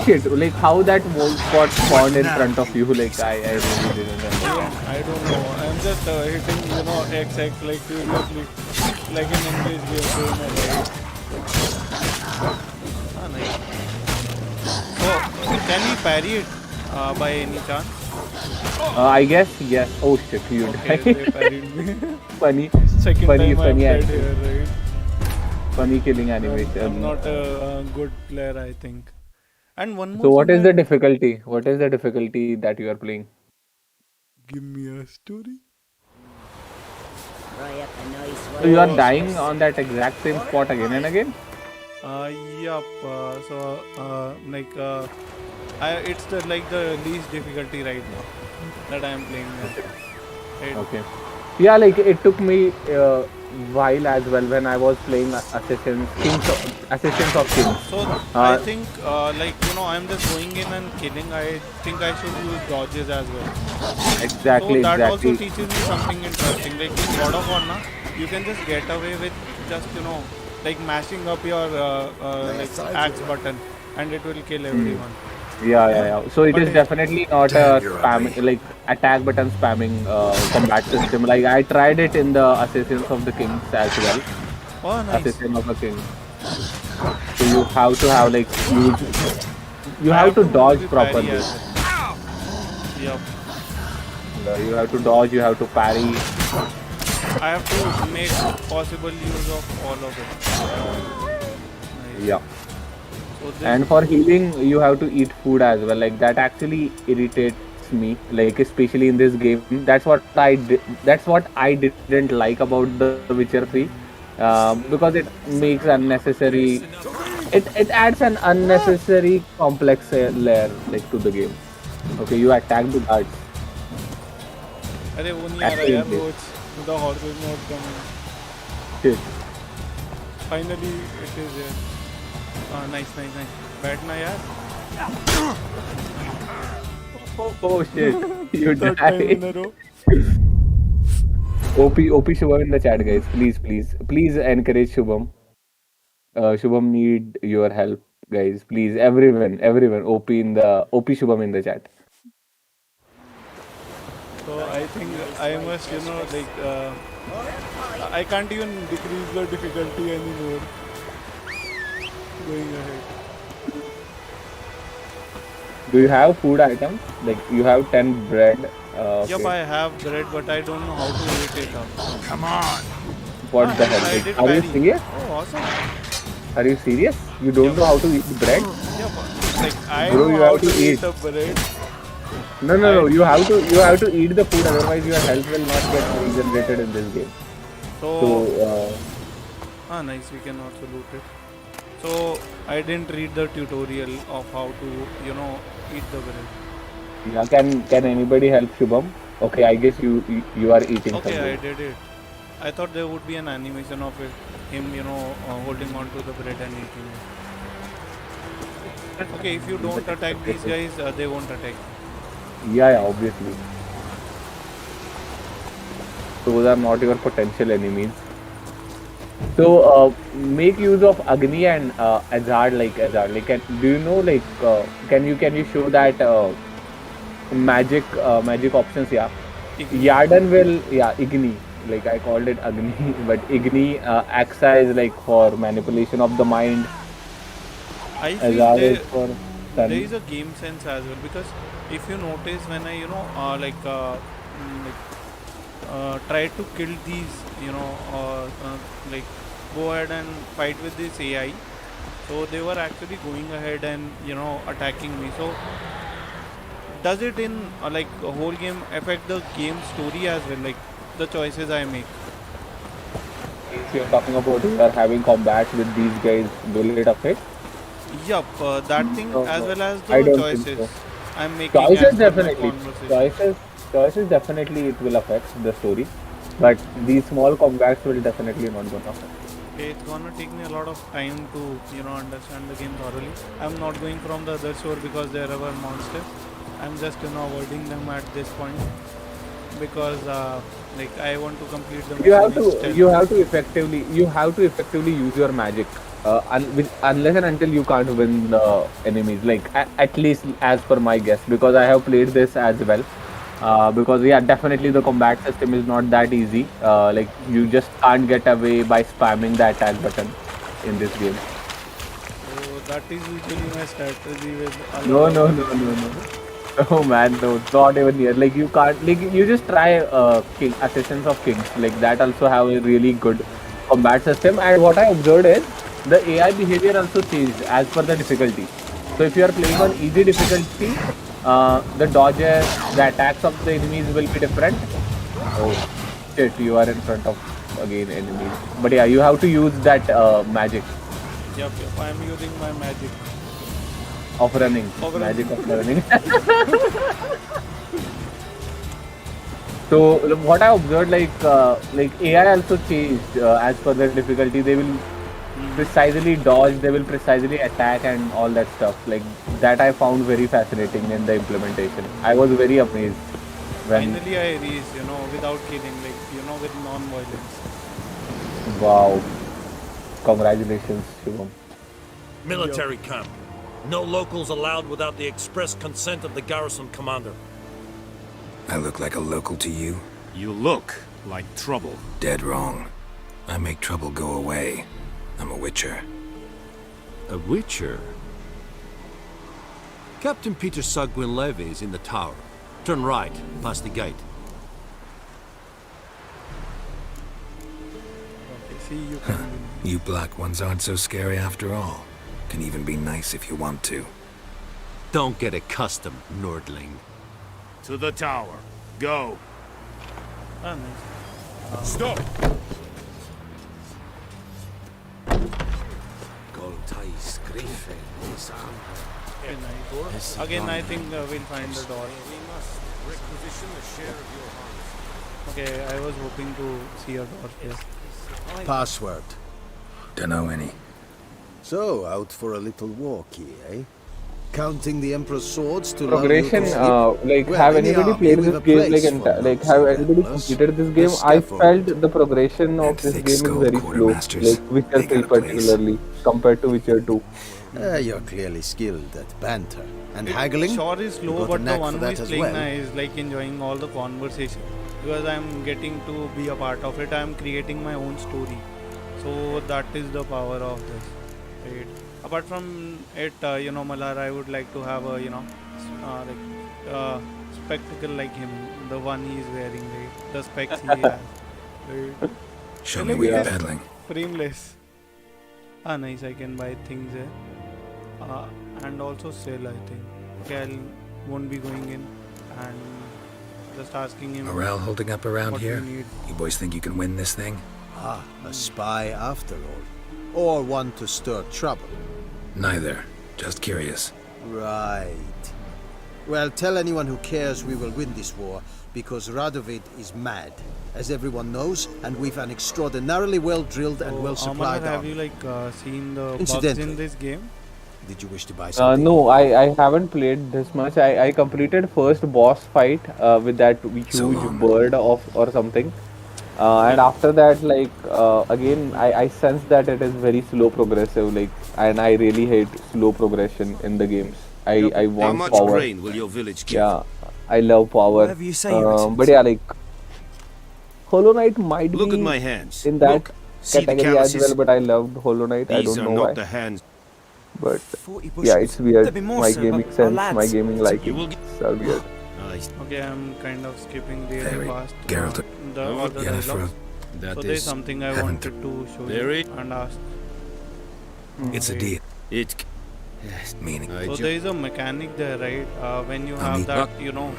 shit! Like how that wolf got spawned in front of you? Like I really didn't understand. I don't know. I'm just hitting XX like seriously, like an English game going ahead. Ah, nice. So can we parry it by any chance? I guess yes. Oh shit! You Okay, died. they parried me. Funny Second time I'm dead animation. here, right? Funny killing I'm animation. not a good player, I think. And one So more what thing, is the difficulty? What is the difficulty that you are playing? give me a story. Fry up a nice one. So you are dying on that exact same spot again and again? Yup. It's the least difficulty right now that I am playing now. Right? Okay. Yeah, like it took me while as well when I was playing Assassins of Kings. So I think I'm just going in and killing. I think I should use dodges as well. So that also Exactly. teaches me something interesting. Like in God of War, you can just get away with just like mashing up your axe button, and it will kill everyone. Yeah. So it But is definitely not a spam like attack button spamming combat system. Like I tried it in the Assassins of the Kings as well. Oh, nice. Assassin of the King. So you have to have like you have to dodge properly. Yep. You have to dodge. You have to parry. I have to make possible use of all of it. Nice. Yeah. So And for healing, you have to eat food as well. Like that actually irritates me. Like especially in this game. That's what I didn't like about the Witcher 3. Because it makes unnecessary. It adds an unnecessary complex layer like to the game. Okay, you attack the guards. अरे वो नहीं आ रहा यार रोज the horse is not coming. Shit. Finally it is here. Nice. बैठना यार. Oh shit. You Third time in a died. row. OP Shubham in the chat, guys. Please encourage Shubham. Shubham need your help, guys. Please, everyone. OP Shubham in the chat. So I think I must I can't even decrease the difficulty anymore. going ahead. Do you have food items? Like you have 10 bread. Yup, Okay. I have bread, but I don't know how to eat it up. Come on. What the hell? I Like, did are you parry. serious? Oh, awesome. Are you serious? You don't know how to eat bread? Yup, like I Bro, know you how have to to eat eat. the bread. No. You have to eat the food. Otherwise, your health will not get regenerated in this game. So, Nice. We can also loot it. So I didn't read the tutorial of how to, eat the bread. yeah. Can anybody help Shubham? Okay, I guess you are eating Okay, I something. did it. I thought there would be an animation of it, him, holding on to the bread and eating it. Okay, if you don't attack these guys, they won't attack you. Yeah, obviously. Those are not your potential enemies. So make use of Agni and Azhar like Azhar. Like, do you know like can you show that magic options? Yeah, Yarden will Igni. Like I called it Agni, but Igni Axa is like for manipulation of the mind. I feel Azhar is for there sun. is a game sense as well, because if you notice when I try to kill these or like go ahead and fight with this AI, so they were actually going ahead and attacking me. So does it in like a whole game affect the game story as well, like the choices I make? If you're talking about you are having combats with these guys, will it affect? Yup, that thing as well as I the don't think choices so. I'm making as per my conversation. Choices definitely it will affect the story, but these small combats will definitely not gonna affect. Okay, it's gonna take me a lot of time to understand the game thoroughly. I'm not going from the other shore because there are monsters. I'm just avoiding them at this point because like I want to complete the mission in stealth. You have to effectively use your magic. Unless and until you can't win the enemies, like at least as per my guess, because I have played this as well. Because yeah, definitely the combat system is not that easy. Like you just can't get away by spamming the attack button in this game. So that is usually my strategy with a lot No, of no, other no, no, games. no. Oh man, no, not even here. Like you can't, like you just try Assassins of Kings. Like that also have a really good combat system. And what I observed is the AI behavior also changed as per the difficulty. So if you are playing on easy difficulty, the dodges, the attacks of the enemies will be different. Oh shit, you are in front of again enemies. But yeah, you have to use that magic Yup, I'm using my magic. of running. Of Magic running. of running. So what I observed, like AI also changed as per the difficulty. They will precisely dodge, they will precisely attack, and all that stuff. Like that, I found very fascinating in the implementation. I was very amazed when Finally, I reached, without killing, like, with non-violence. wow, congratulations, Shivam. Military camp. No locals allowed without the express consent of the garrison commander. I look like a local to you? You look like trouble. Dead wrong. I make trouble go away. I'm a witcher. A witcher? Captain Peter Sagwin Levy is in the tower. Turn right, past the gate. Okay, see, you can You black ones aren't so scary after all. Can even be nice if you want to. Don't get accustomed, Nordling. To the tower. Go. Ah, nice. Stop! Okay, nice. Again, I think we'll find the door. Okay, I was hoping to see a door here. Password. Dunno any. So, out for a little walkie, eh? Counting the Emperor's swords to Progression, lull you to sleep? like have in the anybody army played we've this a game? Like, place for like monks have and anybody gamblers. completed this The game? I scaffold. felt the progression of this game is thick-skulled very slow, quartermasters. like Witcher 3 particularly compared to Witcher 2. You're clearly skilled at banter and haggling. Sure is You slow, got a but the knack one for who that is as playing well. now is like enjoying all the conversation because I'm getting to be a part of it. I'm creating my own story, so that is the power of this. Right? apart from it, Malar, I would like to have a, spectacle like him, the one he is wearing, right? The specs he has, right? Show It me looks where you're just peddling. frameless. Ah, nice. I can buy things there, and also sell. I think. Okay, I won't be going in and just asking him. Morale holding up around what here? we need. You boys think you can win this thing? Ah, a spy after all. Or one to stir trouble. Neither. Just curious. Right. Well, tell anyone who cares we will win this war, because Radovid is mad, as everyone knows, and we've an extraordinarily well-drilled and well-supplied Malar, have army. you seen the bugs Incidentally, in this game? Did you wish to buy something? No, I haven't played this much. I completed first boss fight with that huge bird or something. And after that, again, I sense that it is very slow progressive, and I really hate slow progression in the games. I want How much power. grain will your village give? Yeah, I love power. Whatever you say, Your Excellency. But yeah, Hollow Knight might Look be at my hands. in that Look, see the category as calluses? well, but I loved Hollow Knight. I These don't are know not why. the hands. But 40 yeah, bushels. it's weird. There'll be more, My sir, gaming but our sense, lads- my gaming You liking, will it's all weird. Okay, I'm kind of skipping really Parry, fast. Geralt, All the Yennefer. dialogues. That So there's is something I heaven wanted to show Parry. you and ask. It's a deal. It. Meaning. So there is a mechanic there, right? When you have Ami. that, No.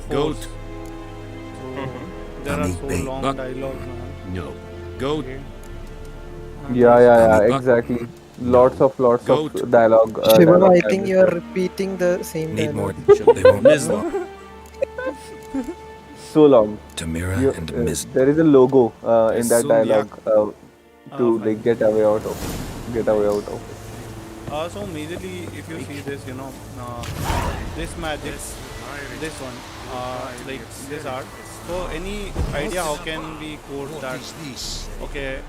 force. Goat. So there are so long Buck. dialogues, man. No. Goat. Okay. Yeah, exactly. Lots of dialogue. Shiva, dialogue I think tables you are there. repeating the same Need more. dialogue. They won't miss them. So long. Tamira and Miss. There is a logo in that Assume, dialogue to fine. get away out of. Get away out of. So majorly, if you see this, this magic, this one, like this art. So any idea how can we code that? Okay.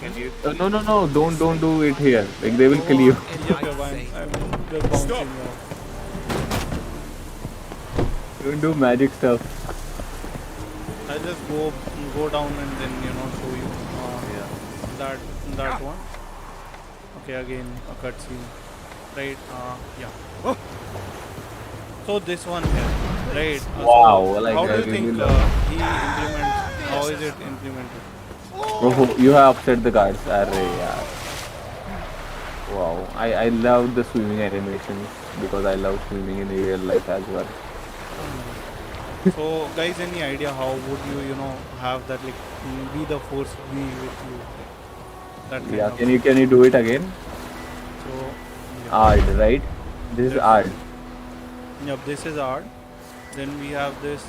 Can you? No, don't do it here. They will kill you. Okay, fine. I'm just bouncing off. Don't do magic stuff. I'll just go down and then show you that one. Okay, again a cutscene, right? Yeah. So this one here, right? Wow, so like how do I you really think love he implements? How is it implemented? Oh, you have upset the guards. Arre, yaar. Wow, I love the swimming animations because I love swimming in real life as well. So guys, any idea how would you have that be the force be with you? That kind Yeah, of can you do it again? So Art, right? This is art. Yep, this is art. Then we have this.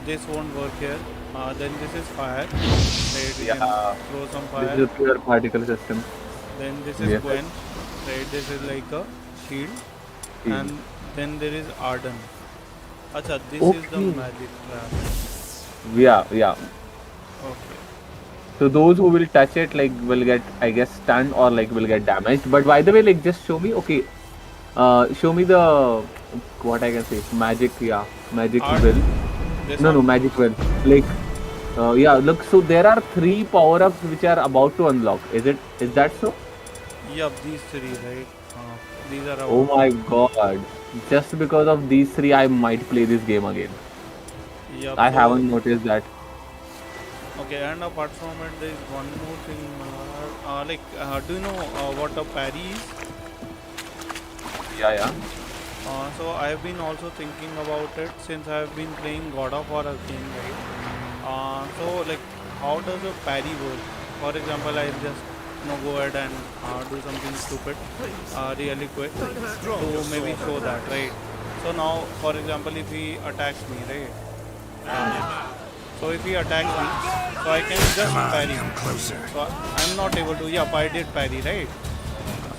This won't work here. Then this is fire. Right, we can throw some fire. This is a pure particle system. Then this is Yes. Gwen. Right, this is like a shield. Shield. And then there is Arden. Acha, this is the Okay. magic trap. Yeah. Okay. So those who will touch it will get, I guess, stunned or will get damaged. But by the way, just show me. Okay. Show me the what I can say. Magic. Yeah. Magic Art. will. This No, one? magic will. Yeah. Look. So there are 3 power-ups which are about to unlock. Is that so? Yup, these three, right? These are Oh our. my God. Just because of these 3, I might play this game again. Yup, I so- haven't noticed that. Okay, and apart from it, there is one more thing. Do you know what a parry is? Yeah. So I have been also thinking about it since I have been playing God of War again, right? So how does a parry work? For example, I'll just go ahead and do something stupid, really quick to maybe show that, right? So now, for example, if he attacks me, right? So if he attacks me, so I can just parry. So I'm not able to. Yep, I did parry, right?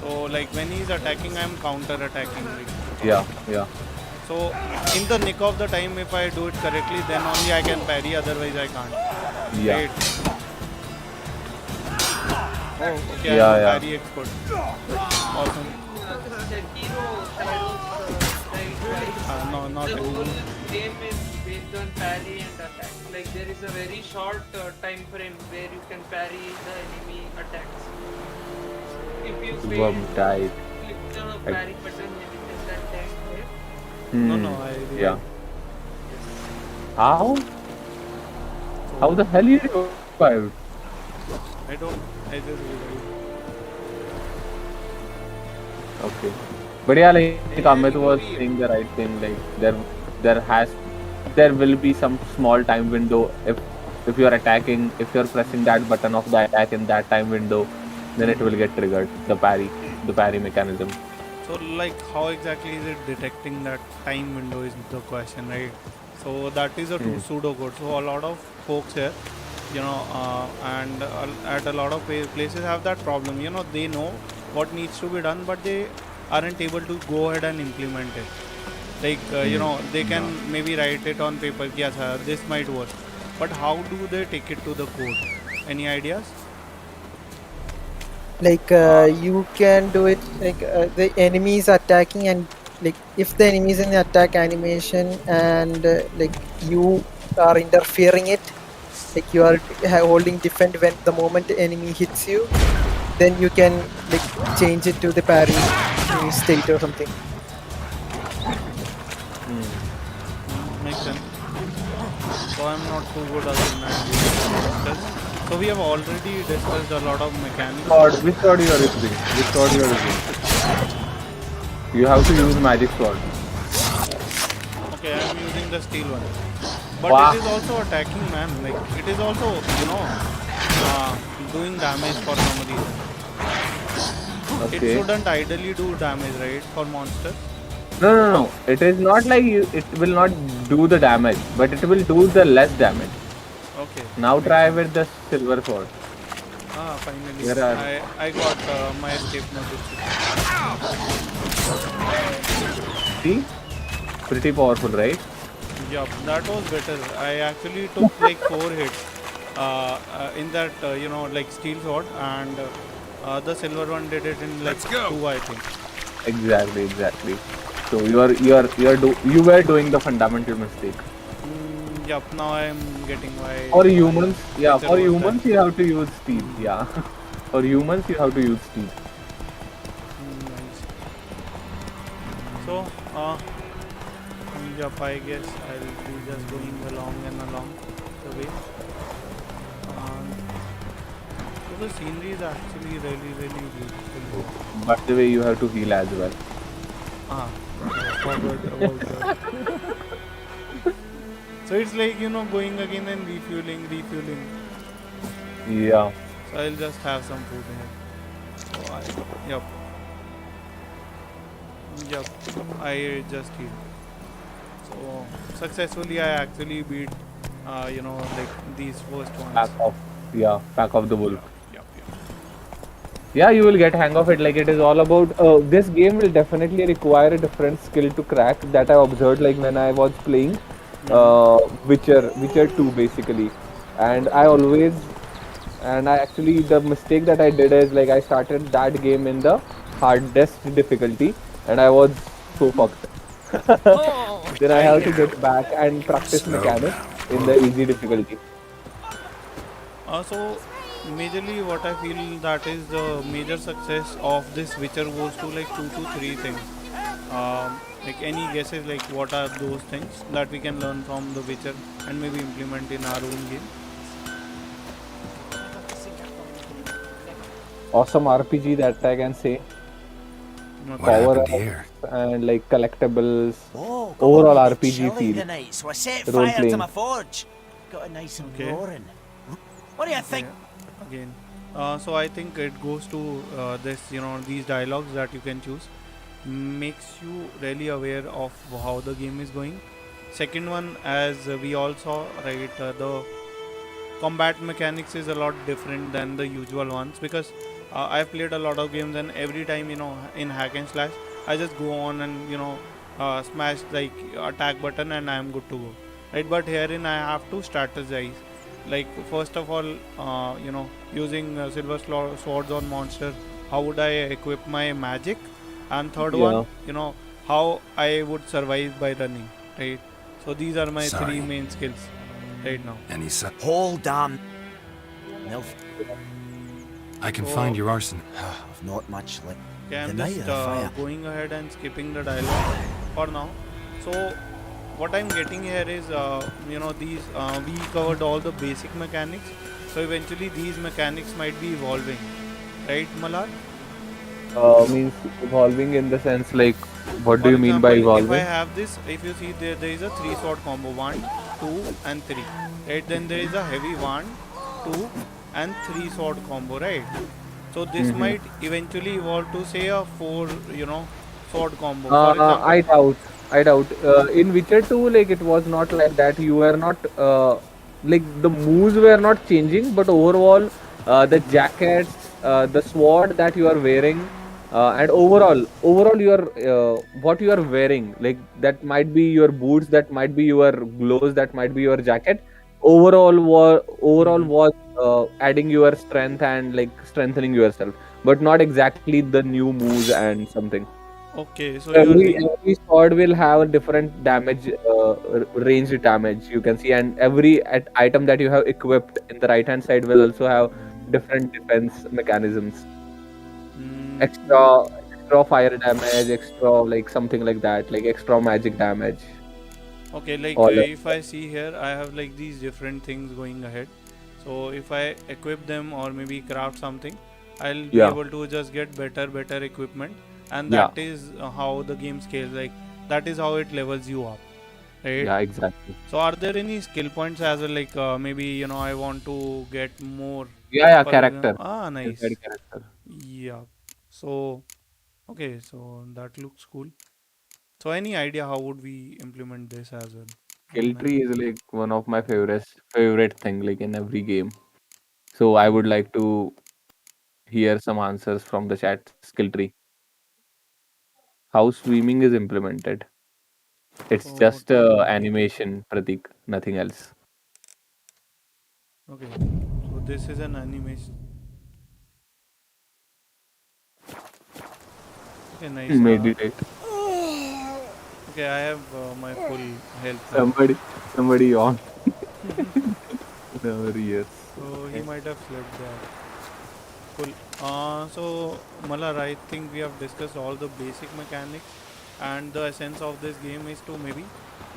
So when he's attacking, I'm counter attacking. Yeah. So in the nick of the time, if I do it correctly, then only I can parry. Otherwise, I can't. Yeah. Right? Oh, okay. Yeah, I'm a yeah. parry expert. Awesome. No, not The able. whole game is based on parry and attack. like there is a very short time frame where you can parry the enemy attacks. If you fail Worm to died. click the I- parry button within that time frame, No, Hmm. no, I Yeah. revived. How? How the hell you revived? I don't. I just revived. Okay. But yeah, like Amit was saying the right thing. Like there will be some small time window if you're attacking, if you're pressing that button of the attack in that time window, then it will get triggered. The parry mechanism. So, like, how exactly is it detecting that time window is the question, right? So that is a pseudocode. So a lot of folks here, and at a lot of places have that problem. They know what needs to be done, but they aren't able to go ahead and implement it. Like, they can maybe write it on paper. Yes, this might work, but how do they take it to the code? Any ideas? Like you can do it like the enemy is attacking, and like if the enemy is in the attack animation and like you are interfering it, like you are holding defend when the moment the enemy hits you, then you can like change it to the parry state or something. Makes sense. So I'm not too good at that. So we have already discussed a lot of mechanics. Which sword you are using? Which sword you are using? You have to use magic sword. Okay, I'm using the steel one. But Wow. it is also attacking, man. Like, it is also, doing damage for some reason. It Okay. shouldn't ideally do damage, right, for monsters? No. It is not like it will not do the damage, but it will do the less damage. Okay. Now try with the silver sword. Finally. Here are- I got my escape notice. See? Pretty powerful, right? Yeah, that was better. I actually took like 4 hits in that, like steel sword, and the silver one did it in like 2, I think. Exactly. So you were doing the fundamental mistake. Yup, now I am getting why. For humans, yeah, Picture for was humans you have to use steel. Yeah. For humans you have to use steel. Nice. So, yup, I guess I'll be just going along the way. So the scenery is actually really, really beautiful. But the way you have to heal as well. Forgot about that. So it's like, going again and refueling. Yeah. So I'll just have some food here. So yup, I just healed. So successfully I actually beat, like these first ones. Pack of the wolf. Yeah, you will get hang of it. Like it is all about. This game will definitely require a different skill to crack. That I observed like when I was playing, Witcher 2 basically, and I actually the mistake that I did is like I started that game in the hardest difficulty, and I was so fucked. Then I have to get back and practice mechanics in the easy difficulty. So majorly what I feel that is the major success of this Witcher goes to like 2 to 3 things. Like any guesses, like what are those things that we can learn from the Witcher and maybe implement in our own game? Awesome RPG that I can say. Power and like collectibles. Overall RPG feel. Tonight, so I set Role fire to playing. my forge. Got it nice and roaring. What do you think? Again, so I think it goes to this, these dialogues that you can choose makes you really aware of how the game is going. Second one, as we all saw, right, the combat mechanics is a lot different than the usual ones, because I've played a lot of games, and every time, in hack and slash, I just go on and smash like attack button and I am good to go, right? But herein I have to strategize. Like first of all, using silver swords on monster, how would I equip my magic? And third one, how I would survive by running, right? So these are my 3 main skills. right now. Any Hold on. No. I can So- find your arsenal. I've not much like Okay, I'm the night just of the fire. going ahead and skipping the dialogue for now. So what I'm getting here is, these we covered all the basic mechanics. So eventually these mechanics might be evolving, right, Malad? Means evolving in the sense like, what do For you mean by example, if I evolving? have this, if you see there is a 3 sword combo, 1, 2 and 3, right? Then there is a heavy 1, 2 and 3 sword combo, right? So this Mhm. might eventually evolve to say a 4, sword combo. For example, I doubt. I doubt. In Witcher 2, like it was not like that. You were not like the moves were not changing, but overall, the jackets, the sword that you are wearing, and overall, your what you are wearing, like that might be your boots, that might be your gloves, that might be your jacket. Overall was adding your strength and like strengthening yourself, but not exactly the new moves and something. okay, so you are Every sword will have a different damage, range damage you can see, and every item that you have equipped in the right hand side will also have different defense mechanisms. Extra fire damage, extra like something like that, like extra magic damage. okay, like All of if I see here, I have like these different things going ahead. So if I equip them or maybe craft something, I'll be Yeah. able to just get better equipment, and Yeah. that is how the game scales. Like that is how it levels you up, right? Yeah, exactly. So are there any skill points as well? Like maybe I want to get more. Yeah, For character. nice. Inside character. Yeah. So okay, so that looks cool. So any idea how would we implement this as well? Skill Man. tree is like one of my favorite thing like in every game. So I would like to hear some answers from the chat. Skill tree. How swimming is implemented. It's So just animation, Pratik, nothing else. okay, so this is an animation. Okay, nice. Meditate. Okay, I have my full health now. Somebody on. No, yes. So he might have slept there. Cool. So Malar, I think we have discussed all the basic mechanics, and the essence of this game is to maybe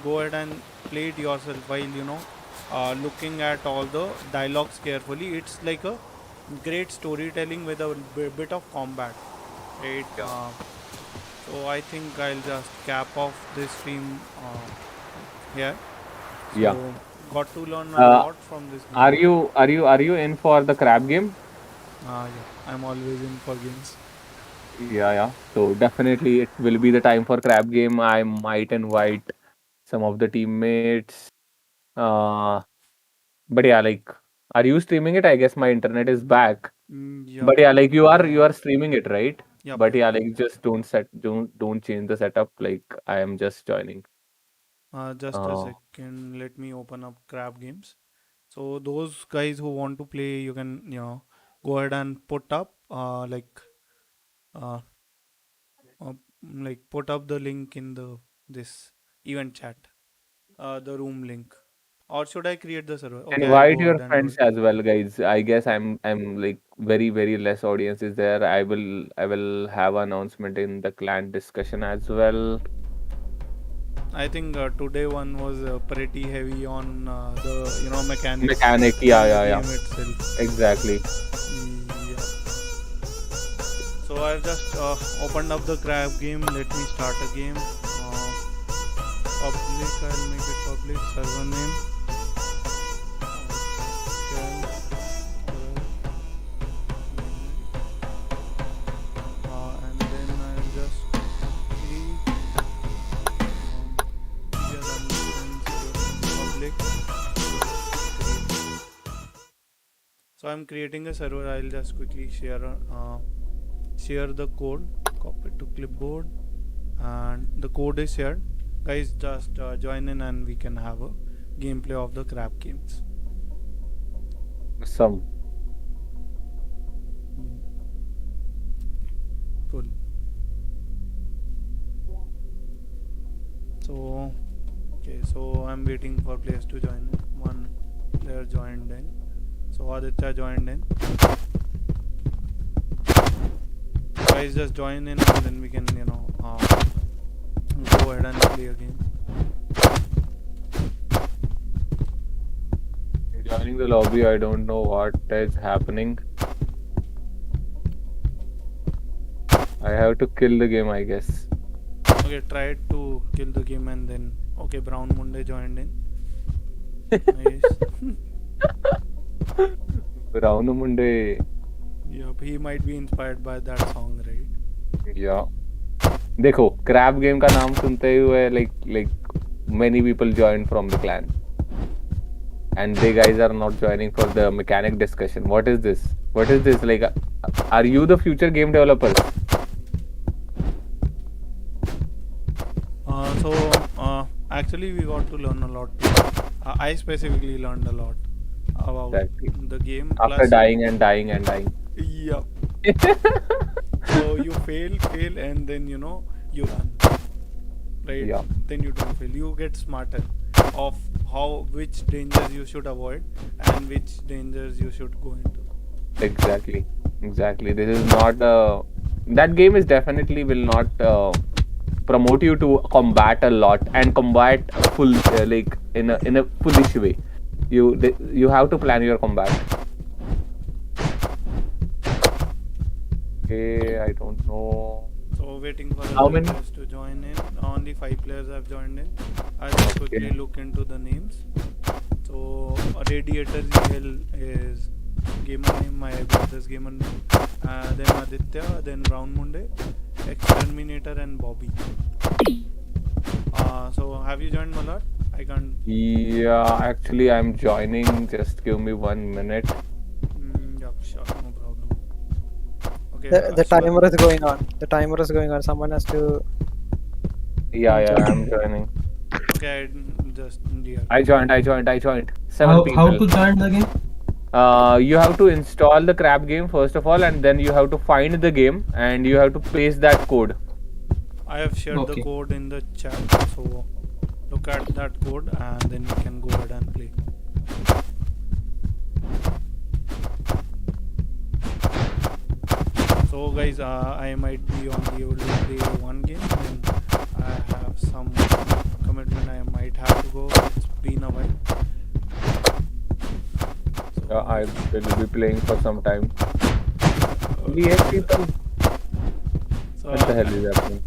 go ahead and play it yourself while looking at all the dialogues carefully. It's like a great storytelling with a bit of combat, right? So I think I'll just cap off this stream here. So Yeah. got to learn a Uh, lot from this game. are you in for the crab game? Yeah, I'm always in for games. Yeah. So definitely it will be the time for crab game. I might invite some of the teammates. Uh, but yeah, like, are you streaming it? I guess my internet is back. Yup. But yeah, like you are streaming it, right? Yup, But yup. yeah, like just don't change the setup. Like I am just joining. Just a second. Let me open up Crab Games. So those guys who want to play, you can go ahead and put up uh, uh put up the link in the this event chat, the room link. Or should I create the server? Okay, I'll Invite go your ahead and do friends it. as well, guys. I guess I'm like very less audience is there. I will have an announcement in the clan discussion as well. I think today one was pretty heavy on the mechanics Mechanic, in the yeah. game itself. Exactly. Yeah. So I've just opened up the crab game. Let me start a game. Public, I'll make it public. Server name. And then I'll just click public. So I'm creating a server. I'll just quickly share the code. Copy it to clipboard, and the code is shared. Guys, just join in and we can have a gameplay of the crab games. Some. Cool. So okay, so I'm waiting for players to join in. 1 player joined in. So Aditya joined in. Guys, just join in and then we can, go ahead and play a game. Joining the lobby, I don't know what is happening. I have to kill the game, I guess. Okay, try to kill the game and then. Okay, Brown Monday joined in. Nice. Brown Monday. Yup, he might be inspired by that song, right? Yeah. देखो, crab game का नाम सुनते हुए like many people joined from the clan. And they guys are not joining for the mechanic discussion. What is this? What is this? Like, are you the future game developers? Actually, we got to learn a lot. I specifically learned a lot about the game. After dying and dying and dying. Yup. So you fail, and then you run. Right? Yeah. Then you don't fail. You get smarter of which dangers you should avoid and which dangers you should go into. Exactly. This is not that game is definitely will not promote you to combat a lot and combat full like in a foolish way. You have to plan your combat. Okay, I don't know. So waiting for How many players to join in. Only 5 players have joined in. I'll just quickly look into the names. So Radiator GL is gamer name, my brother's gamer name. Then Aditya, then Brown Monday, Exterminator, and Bobby. So have you joined Malad? I can't. Yeah, actually I'm joining. Just give me 1 minute. Yup, sure, no problem. Okay. The timer is going on. The timer is going on. Someone has to. Yeah, I'm joining. Okay, I joined. 7 people. How to join the game? You have to install the crab game first of all, and then you have to find the game and you have to paste that code. I have shared the code in the chat, so look at that code and then you can go ahead and play. So guys, I might be only able to play one game, and I have some commitment. I might have to go. It's been a while. So, I will be playing for some time. We have people. So, what the hell is happening?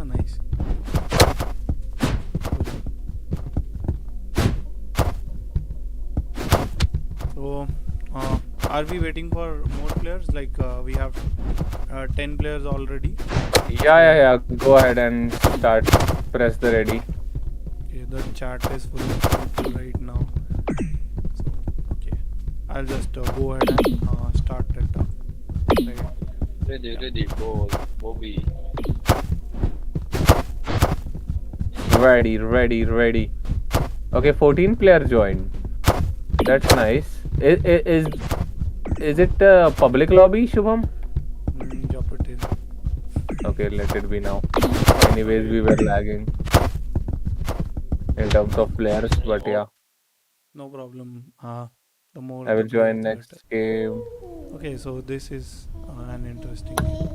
Nice. So, are we waiting for more players? Like we have 10 players already. Yeah. Go ahead and start. Press the ready. Okay, the chat is full of people right now. So, okay, I'll just go ahead and start it up. Right. Ready, Bobby. Ready. Okay, 14 players joined. That's nice. Is it a public lobby, Shubham? Yup, it is. Okay, let it be now. Anyways, we were lagging in terms of players, but yeah. No problem. The more I will the join players, next better. game. Okay, so this is an interesting game.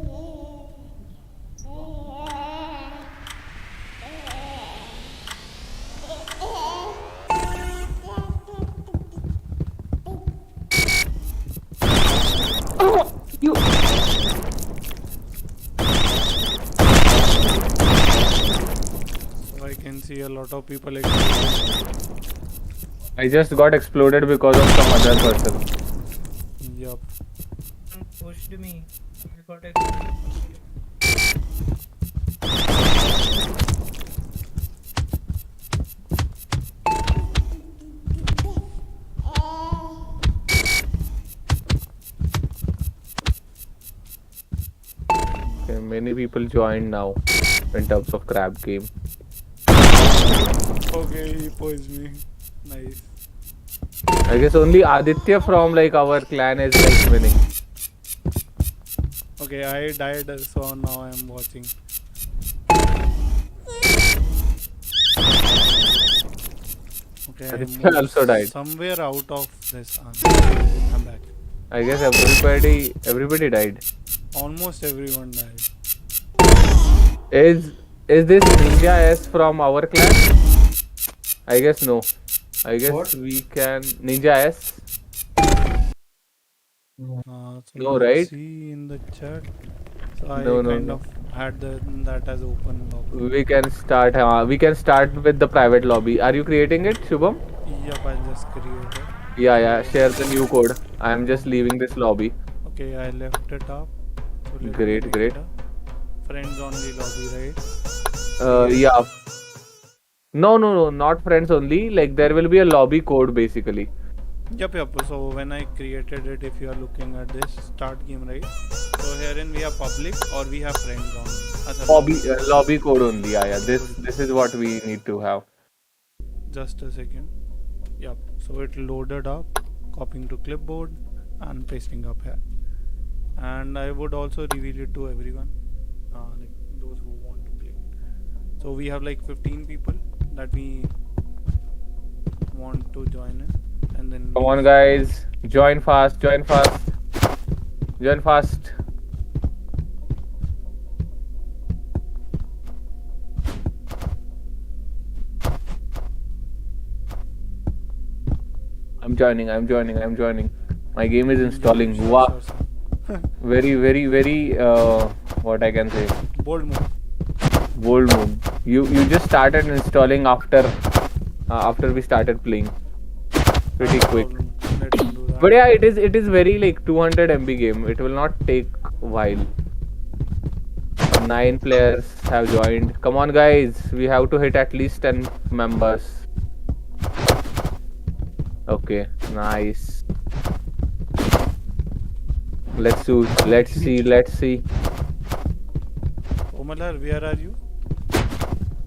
You. So I can see a lot of people exploding. I just got exploded because of some other person. Yup. Pushed me. I got Okay, many people joined now in terms of crab game. Okay, he posed me. Nice. I guess only Aditya from like our clan is like winning. Okay, I died, so now I'm watching. Okay, I Aditya moved also died. somewhere out of this. I'm back. I guess everybody died. Almost everyone died. Is this Ninja S from our clan? I guess no. I guess What? we can Ninja S. So No, let's right? see in the chat. So I No, kind no. of had that as open lobby. We can start. We can start with the private lobby. Are you creating it, Shubham? Yep, I'll just create it. Yeah. Share the new code. I am just leaving this lobby. Okay, I left it up. So let me Great. make it a friends only lobby, right? Yeah. No, not friends only. Like there will be a lobby code basically. Yep. So when I created it, if you are looking at this start game, right? So herein we have public or we have friends only. Lobby code only. Yeah. This is what we need to have. Just a second. Yep. So it loaded up, copying to clipboard and pasting up here. And I would also reveal it to everyone, like those who want to play. So we have like 15 people that we want to join in, and then Come on, guys, join fast. I'm joining. My game is installing. Wow. Very, what I can say. Bold move. You just started installing after we started playing. Pretty quick. But yeah, it is very like 200 MB game. It will not take a while. 9 players have joined. Come on, guys. We have to hit at least 10 members. Okay, nice. Let's see. Omalar, where are you?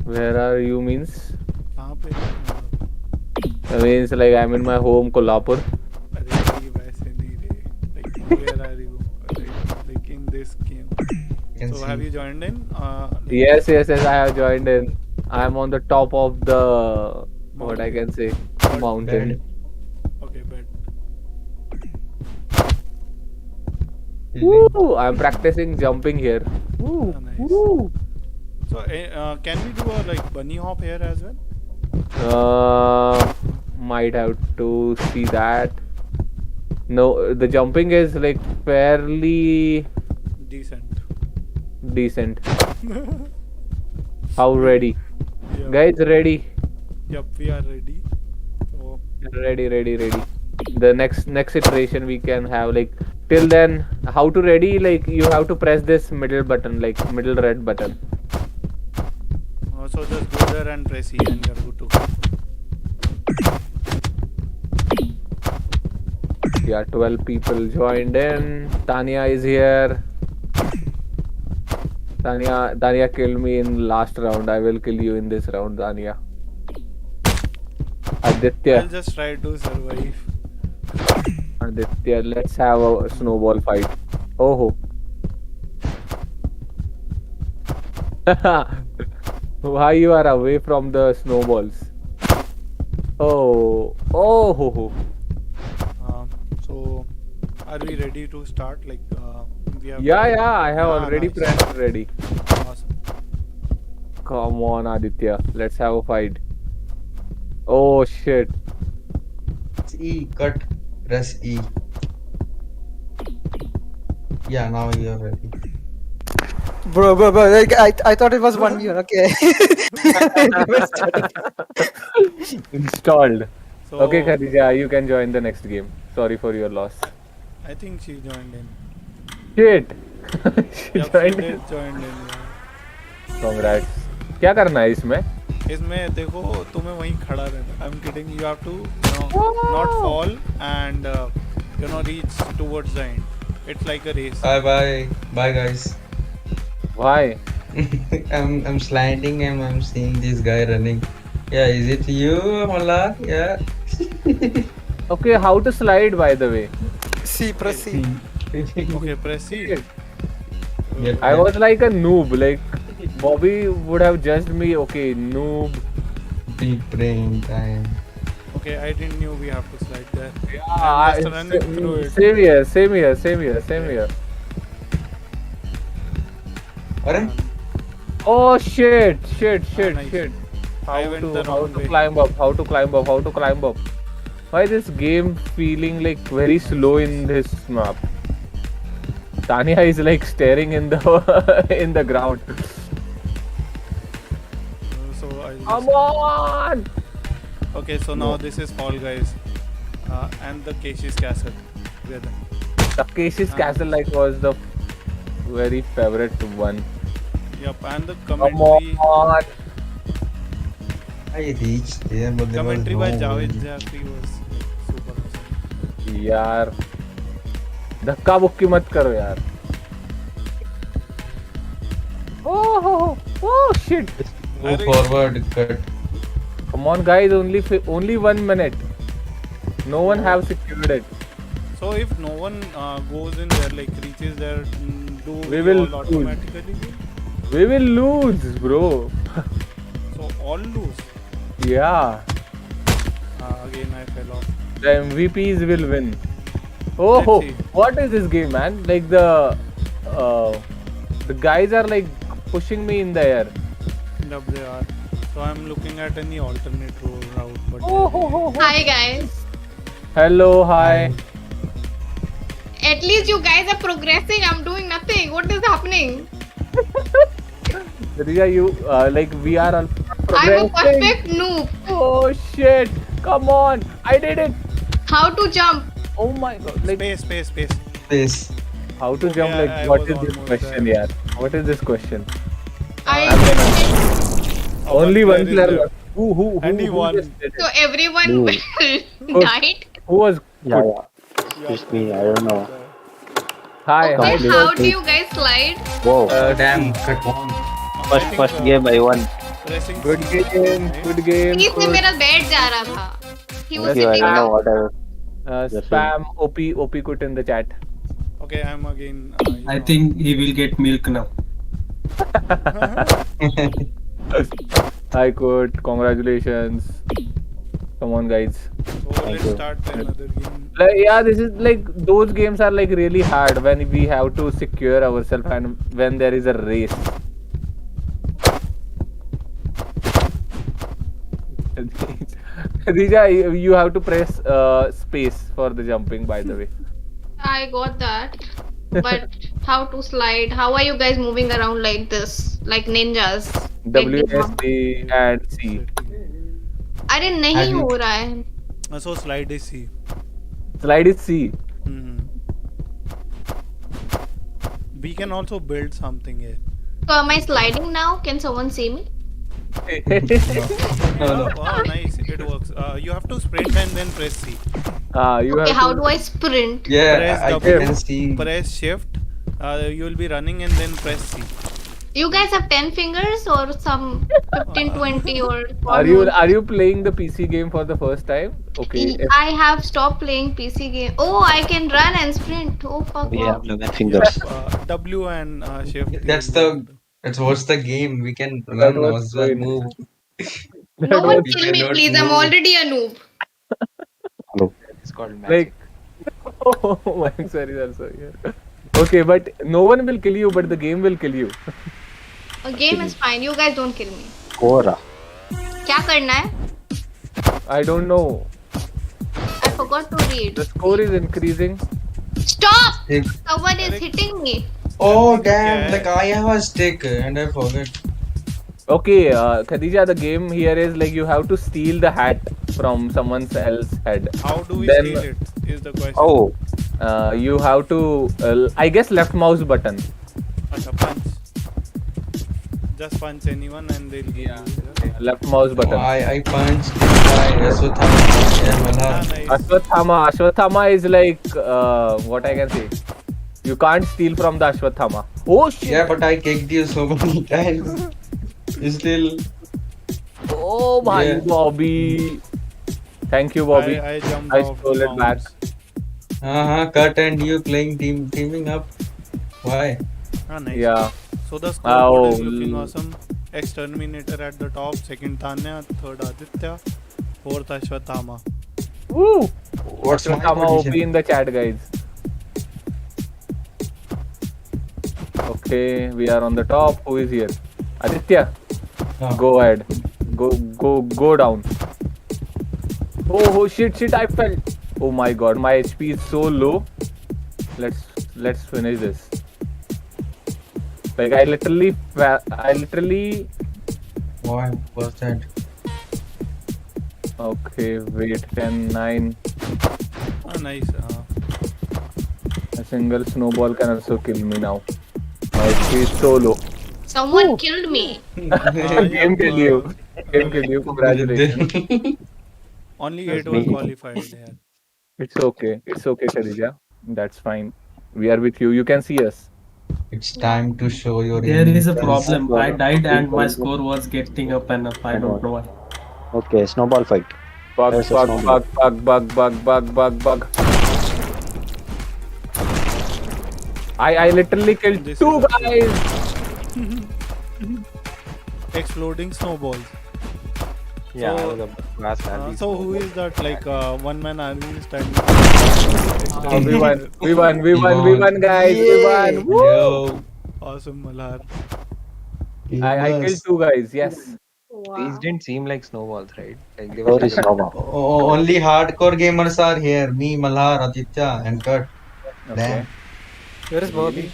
Where are you means? कहाँ पे? Means like I'm in my home, Kolhapur. अरे वैसे नहीं रे. Like where are you? Like in this game. So have you joined in? Yes, I have joined in. I am on the top of the what I can say mountain. Okay, bet. Woo! I'm practicing jumping here. Woo! Nice. Woo! So can we do a like bunny hop here as well? Might have to see that. No, the jumping is like fairly decent. How ready? Yeah. Guys, ready? Yep, we are ready. So ready. The next iteration we can have like till then. How to ready? Like you have to press this middle button, like middle red button. So just go there and press E and you're good to go. Yeah, 12 people joined in. Tanya is here. Tanya killed me in last round. I will kill you in this round, Tanya. Aditya. I'll just try to survive. Aditya, let's have a snowball fight. Oh. Why you are away from the snowballs? Oh. So are we ready to start? Like we have. Yeah. I have already pressed ready. Awesome. Come on, Aditya. Let's have a fight. Oh shit. E, cut, press E. Yeah, now you're ready. Bro, like, I thought it was 1v1, okay. Installed. So, okay, Khadija, you can join the next game. Sorry for your loss. I think she joined in. Shit. she joined in. Congrats. क्या करना है इसमें? इसमें देखो तुम्हें वहीं खड़ा रहना. I'm kidding. You have to not fall and reach towards the end. It's like a race. Bye guys. Why? I'm sliding and I'm seeing this guy running. Yeah, is it you, Mallar? Yeah. Okay, how to slide by the way? C, press C. Okay, press C. I was like a noob, like Bobby would have judged me. Okay, noob. Big brain time. Okay, I didn't knew we have to slide there. Yeah, I'm just running through it. same here, same here, same here, same here. अरे Oh shit, shit, shit, nice. shit. I went the How wrong to way. climb up, how to climb up, how to climb up. Why this game feeling like very slow in this map? Tanya is like staring in the in the ground. So I just... Come on! Okay, so now this is Fall Guys. And the Keshi's Castle. Together. Takeshi's Castle like was the very favorite one. Yep, and the Come commentary... on! I reached there, but there was Commentary no by way. Javed Jafri was like, super awesome. यार धक्का बुक्की मत करो यार. Oh shit! Move forward, cut. Come on guys, only 1 minute. No one have secured it. So if no one goes in there, like reaches there, do We will all automatically win? We will lose, bro. So all lose? Yeah. Again I fell off. The MVPs will win. Oh, what is this game, man? Like the guys are like pushing me in the air. Yep, they are. So I'm looking at any alternate route. But Hi guys. Hello, hi. At least you guys are progressing. I'm doing nothing. What is happening? Riya, you like we are all I'm a progressing. perfect noob. Oh shit! Come on! I did it. How to jump? Oh my god! Like space. How to jump? I Like what was is this almost question, there. yeah? What is this question? Only one player left. Who Anyone. just did it? So everyone Who- died. Who was Yeah, good? yeah. It's me. I don't know. Hi, Okay, hi. how do you guys slide? Whoa. Damn, cut. First game I won. Good game. Good game. इसमें मेरा बैठ जा रहा था. He was Thank you. I sitting don't know down. what I was. Spam OP put in the chat. Okay, I'm again. I think he will get milk now. Hi, Kurt. Congratulations. Come on, guys. So let's start another game. Like, yeah, this is like those games are like really hard when we have to secure ourselves and when there is a race. Rija, you have to press space for the jumping, by the way. I got that. But how to slide? How are you guys moving around like this? Like ninjas? WSD and C. अरे नहीं हो रहा है. So slide is C. Slide is C. We can also build something here. So am I sliding now? Can someone see me? No. Oh, nice. It works. You have to sprint and then press C. You Okay, how do I sprint? Press I W, can see. press shift. You will be running and then press C. You guys have 10 fingers or some 15, 20 or Are you playing the PC game for the first time? Okay. I have stopped playing PC game. Oh, I can run and sprint. Oh fuck. We wow. have 11 fingers. W and shift. That's what's the game. We can run as well, move. No one We kill me, cannot please. I'm move. already a noob. It's called magic. Like, oh, I'm sorry, also here. Okay, but no one will kill you, but the game will kill you. A game is fine. You guys don't kill me. Cora. क्या करना है? I don't know. I forgot to read. The score is increasing. Stop! Stick. Someone is hitting me. Oh damn! Like I have a stick and I forget. Okay, Khadija, the game here is like you have to steal the hat from someone else's head. How do we Then, steal it? Is the question. Oh. You have to, I guess, left mouse button. Acha, punch. Just punch anyone and they'll give you. Yeah. Left mouse button. I punched my Aswathama. Ashwathama is like, what I can say. You can't steal from the Ashwathama. Oh shit! Yeah, but I kicked you so many times. You still. Oh my Yeah. Bobby. Thank you, Bobby. I jumped I off stole it back. Cut and you playing teaming up. Why? Nice. Yeah. So the scoreboard is looking Oh. awesome. Exterminator at the top, second Tanya, third Aditya, Fourth Ashwatthama. Woo! What's my Ashwatthama OP position? in the chat, guys. Okay, we are on the top. Who is here? Aditya. Go ahead. Go down. Oh shit! I fell. Oh my god, my HP is so low. Let's finish this. Like I literally. Why was that? Okay, wait. 10, 9. Ah, nice. A single snowball can also kill me now. My HP is so low. Someone killed me. Game kill you. Game kill you. Congratulations. Only 8 were qualified here. It's okay, Khadija. That's fine. We are with you. You can see us. It's time to show your There is a innocence. problem. I died and my score was getting up and up. I don't know why. Okay, snowball fight. Bug. There's a snowball. Bug. I literally killed This two is a guys. Exploding snowballs. Yeah, I So, was about to ask Andy. so who is that? Like one man army standing? We won, guys. We won. Woo! Yo, Awesome, Malhar. I killed two guys. Yes. These didn't seem like snowballs, right? Like they were Story like snowball. Only hardcore gamers are here. Me, Malhar, Aditya, and Kurt. Damn. Where is Bobby?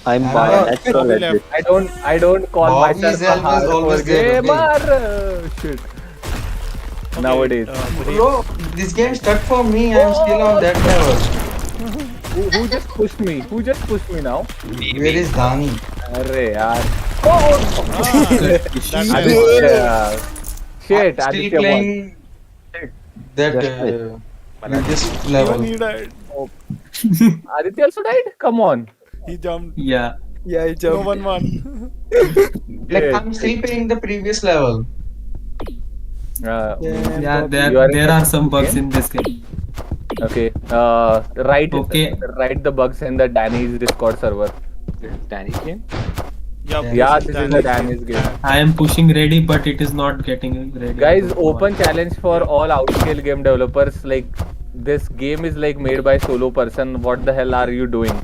I'm Ah, natural Bobby at left. this. I don't call Bobby myself is a always hardcore there, okay? gamer. Shit. Okay, Nowadays. Bro, this game stuck for me. I'm still on that level. Who just pushed me? Who just pushed me now? Where is Dani? Arre yaar. That's Aditya. Shit, I'm still Aditya won. playing that this level. Even he died. Aditya also died? Come on. He jumped. Yeah. Yeah, I No jumped. one won. Like Shit. I'm still playing the previous level. Uh, Yeah, You are in there the are some bugs game? in this game. Okay. Write Okay. the bugs in the Danny's Discord server. Danny's game? Yup, Yeah, this this is is the Danny's Danny's game. I am pushing ready, but it is not getting ready. Guys, I don't know why. open challenge for all outscale game developers. Like, this game is like made by solo person. What the hell are you doing?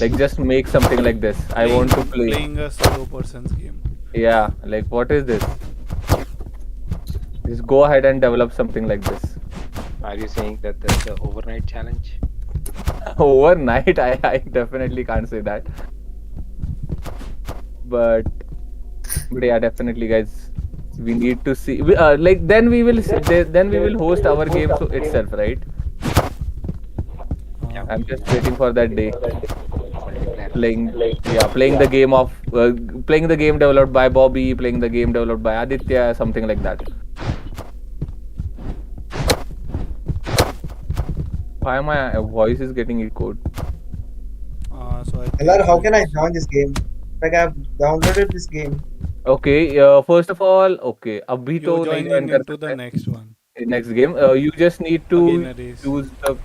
Like, just make something like this. I want to play. Playing a solo person's game. Yeah, like what is this? Just go ahead and develop something like this. Are you saying that there's an overnight challenge? Overnight, I definitely can't say that. But yeah, definitely, guys. We need to see. Like then we will host our game itself, right? Yeah. I'm just waiting for that day. Multiplayer. Playing the game developed by Bobby, playing the game developed by Aditya, something like that. Why my voice is getting echoed? So I Hello, how can I join this game? Like I've downloaded this game. Okay, first of all, okay, अभी तो you नहीं join join in कर into the सकते next one. next game. You just need to Again a race. use the.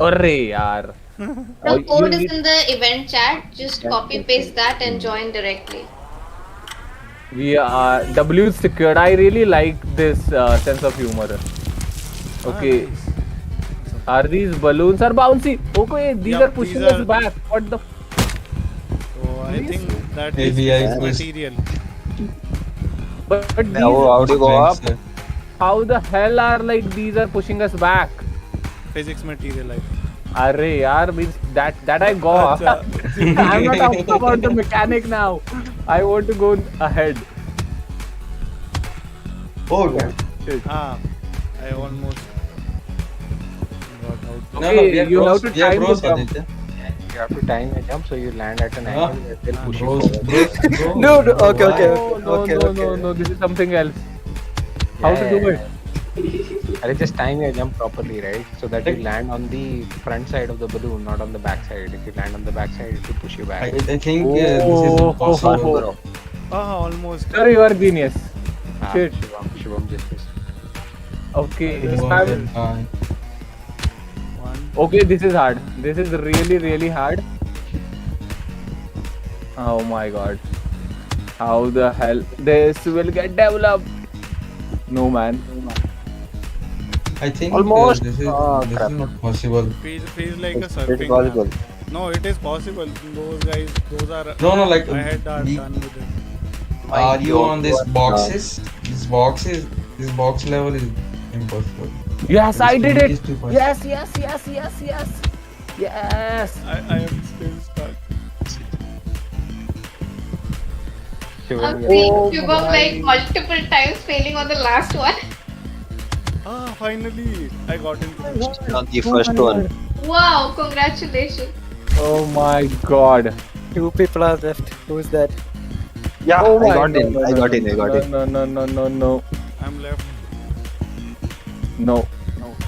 अरे यार. The You code is need- in the event chat. Just copy paste that and join directly. We are W is secured. I really like this sense of humor. Okay. Are these balloons are bouncy? Okay, these Yup, are pushing these us are- back. What the? So I think that Maybe is I physics was- material. But these, How do you go up? how the hell are like these are pushing us back? Physics material, I think. Arre yaar, means that I got. Acha. I'm not talking about the mechanic now. I want to go ahead. Oh, I almost got out. no, Okay, we are you have bros. to We are time the bros, jump. Aditya. You have to time a jump so you land at an Huh? angle that will push you Bros, forward. bros. No, no, okay, Why? okay, No, okay, no, okay. no, this is something else. How to do it? I'll just time your jump properly, right? So that you land on the front side of the balloon, not on the back side. If you land on the back side, it will push you back. I think this is impossible. Almost. Sir, you are genius. Shit. Shivam just missed. Okay, Fine. okay, this is hard. This is really, really hard. Oh my god. How the hell this will get developed? No man. I think Almost. this Ah, is crap. not possible. Feels like a It's pretty surfing possible. map. No, it is possible. Those guys, those are No, like ahead are we done with it. are you on You this are boxes? This box level is impossible. Yes, The I did speed it. is too fast. Yes, yes, yes, yes, yes. Yes. I am still stuck. I'm Oh seeing Shubham like my. multiple times failing on the last one. Ah, finally, I got into this. on the first one. Wow, congratulations. Oh my god. 2 people are left. Who's that? Yeah, Oh I my got no in. no I no got no in. I got no in. no no no no no I'm left. no.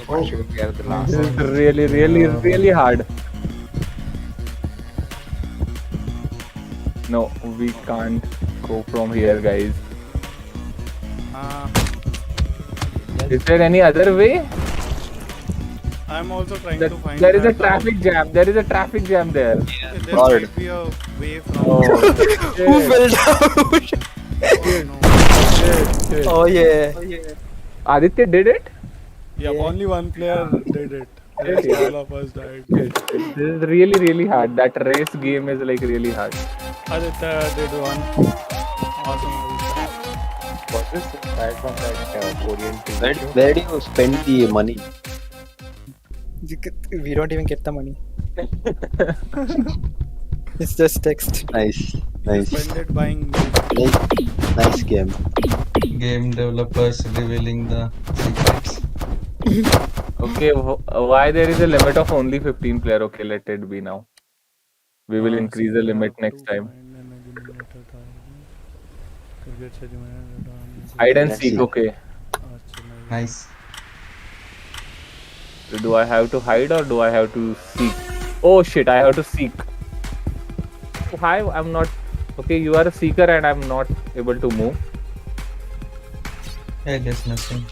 What should we have the last? This is really really hard. No, we can't go from here, guys. Ah, Is there any other way? I'm also trying to find. There is a that traffic jam. There is a traffic jam there. There Lord. might be a way from. Oh, Who fell down? Oh, no. shit. Oh yeah. Aditya did it? Yeah, only one player did it. The rest all of us died. This is really hard. That race game is like really hard. Aditya did one. Awesome. Was this inspired from that Korean Where, TV show? where do you spend the money? We don't even get the money. It's just text. Nice, nice, Spend it buying. nice game. Game developers revealing the secrets. Okay, why there is a limit of only 15 player? Okay, let it be now. We will increase the limit next time. Hide and seek, okay. Nice. Do I have to hide or do I have to seek? Oh shit, I have to seek. Hi, I'm not. Okay, you are a seeker and I'm not able to move. Yeah, there's nothing.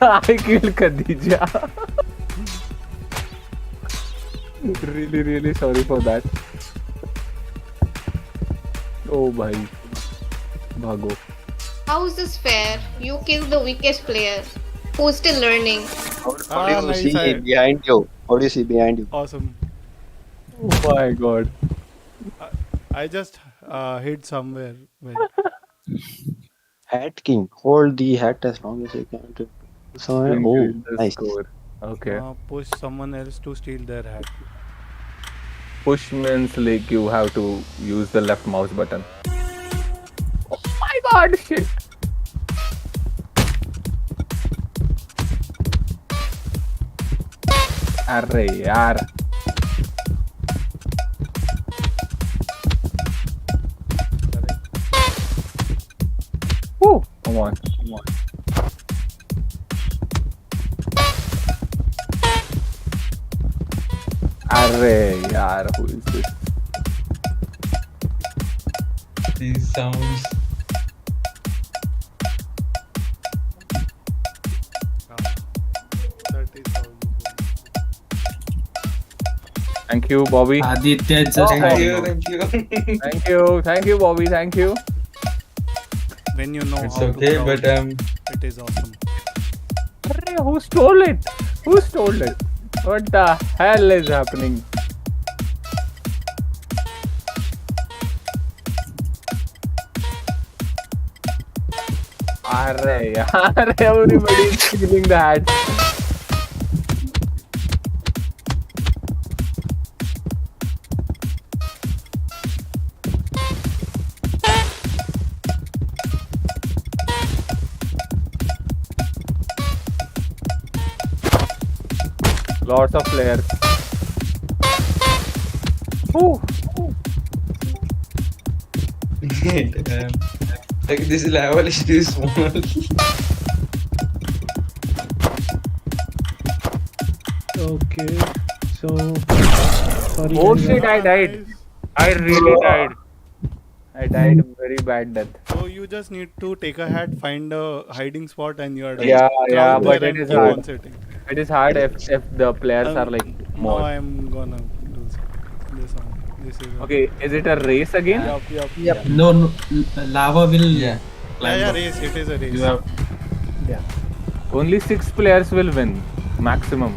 I killed Khadija. Really sorry for that. Oh bhai. Bhago. How is this fair? You killed the weakest player who's still learning. What do you see behind you? What do you see behind you? Awesome. Oh my god. I just hid somewhere. Wait. Hat King. Hold the hat as long as you can. Somewhere. Oh, Increase the nice. score. Okay. Push someone else to steal their hat. Push means like you have to use the left mouse button. Oh my god, shit. अरे यार. Woo, come on. अरे यार, who is this? These sounds. Thank you, Bobby. Aditya just Thank you, thank you. Thank you, Bobby. Thank you. When you know It's how okay, to but crouch, it is awesome. Arre, who stole it? Who stole it? What the hell is happening? Arre, yaar, everybody is stealing the hat. Lots of players. Ooh. Like this level is too small. Okay, so sorry. Oh guys, shit, I died. I really died. I died very bad death. So you just need to take a hat, find a hiding spot, and you are done. Yeah, Crouch but there it and is keep on hard. sitting. It is hard if the players are like Now more. I'm gonna do this one. This is Okay, is it a race again? Yup. No, lava will climb yeah, up. race. It is a race. You have Yeah. Only 6 players will win, maximum.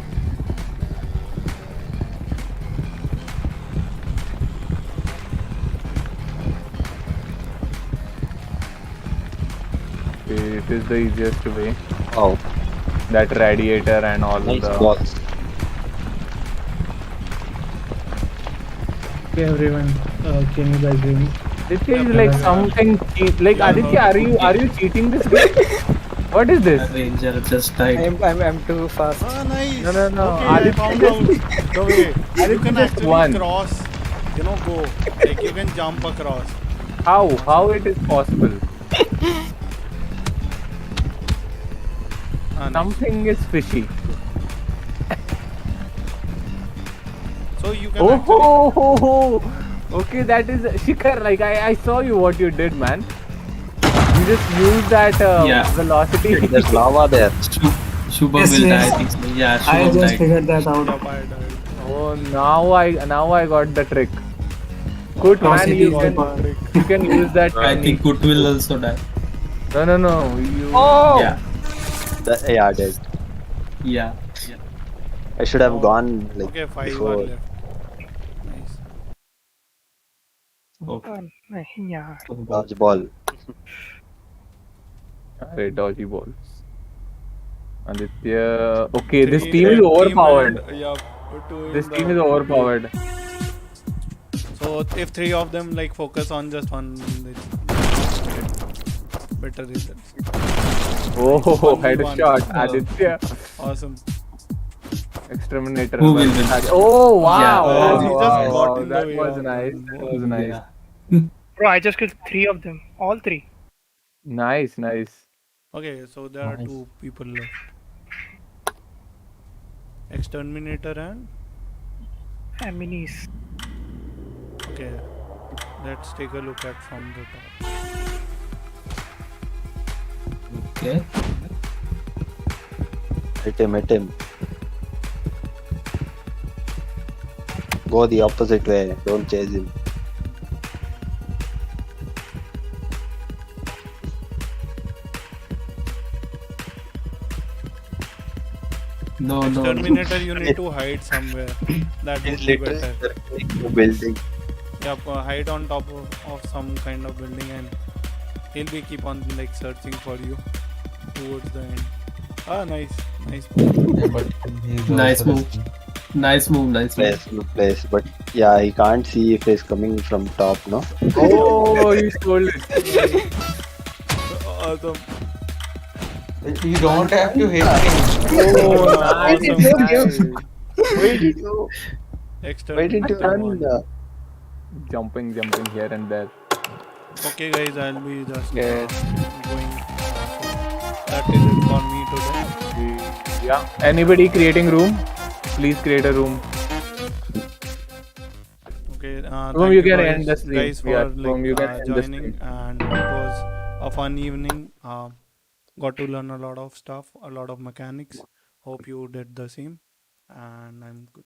It is the easiest way. Oh, That radiator and all nice the. balls. Okay, everyone. Can you guys hear me? This is like something like Yeah, Aditya. Are you cheating this game? What is this? Ranger just died. I'm too fast. Ah, nice. No. Okay, I found out the way. You Aditya can just actually won. cross. Go. Like you can jump across. How it is possible? Nice. Something is fishy. So you can actually. Okay, that is Shikhar. Like I saw you what you did, man. You just use that velocity. There's lava there. Shubham will die, I think so. Yeah, I Shubham just died. figured that out. Yep, I died. Oh, now I got the trick. Good Toss man, it you is can use that. I think Kut will also die. No. You. Yeah. Yeah, dead. Yeah. I should have gone like Okay, 5 are before. left. Nice. Okay. नहीं यार. Dodge ball. Arey, dodgy balls. Aditya. Okay, this Three team is red overpowered. and, yeah, two in This the team is overpowered. So if 3 of them like focus on just one, they get better results. Oh, 1v1. headshot, Aditya. Awesome. Exterminator. Who will win? Oh wow! Yeah. He just Wow, got in the that way was of nice. them. That was nice. Yeah. Bro, I just killed 3 of them. All 3. Nice. Okay, so there are 2 people left. Exterminator and Minis. okay. Let's take a look at from the top. Okay. Hit him. Go the opposite way. Don't chase him. No. Exterminator, you need to hide somewhere. That would He's be literally better. circling the building. Yep, hide on top of some kind of building and he'll be keep on like searching for you towards the end. Ah, nice. Yeah, but he's Nice also move. risky. Nice move. Good place. But yeah, he can't see if he's coming from top, no? Oh, he stole it. Awesome. You don't have to hit him. Oh, Why nice. did you Exterminator. run? Jumping here and there. Okay guys, I'll be just Yes. going. That is it for me today. Yeah. Anybody creating room? Please create a room. Okay, Shubham, thank you you can end the stream. guys for Yeah, Shubham, you can end the joining, stream. and it was a fun evening. Got to learn a lot of stuff, a lot of mechanics. Hope you did the same, and I'm good.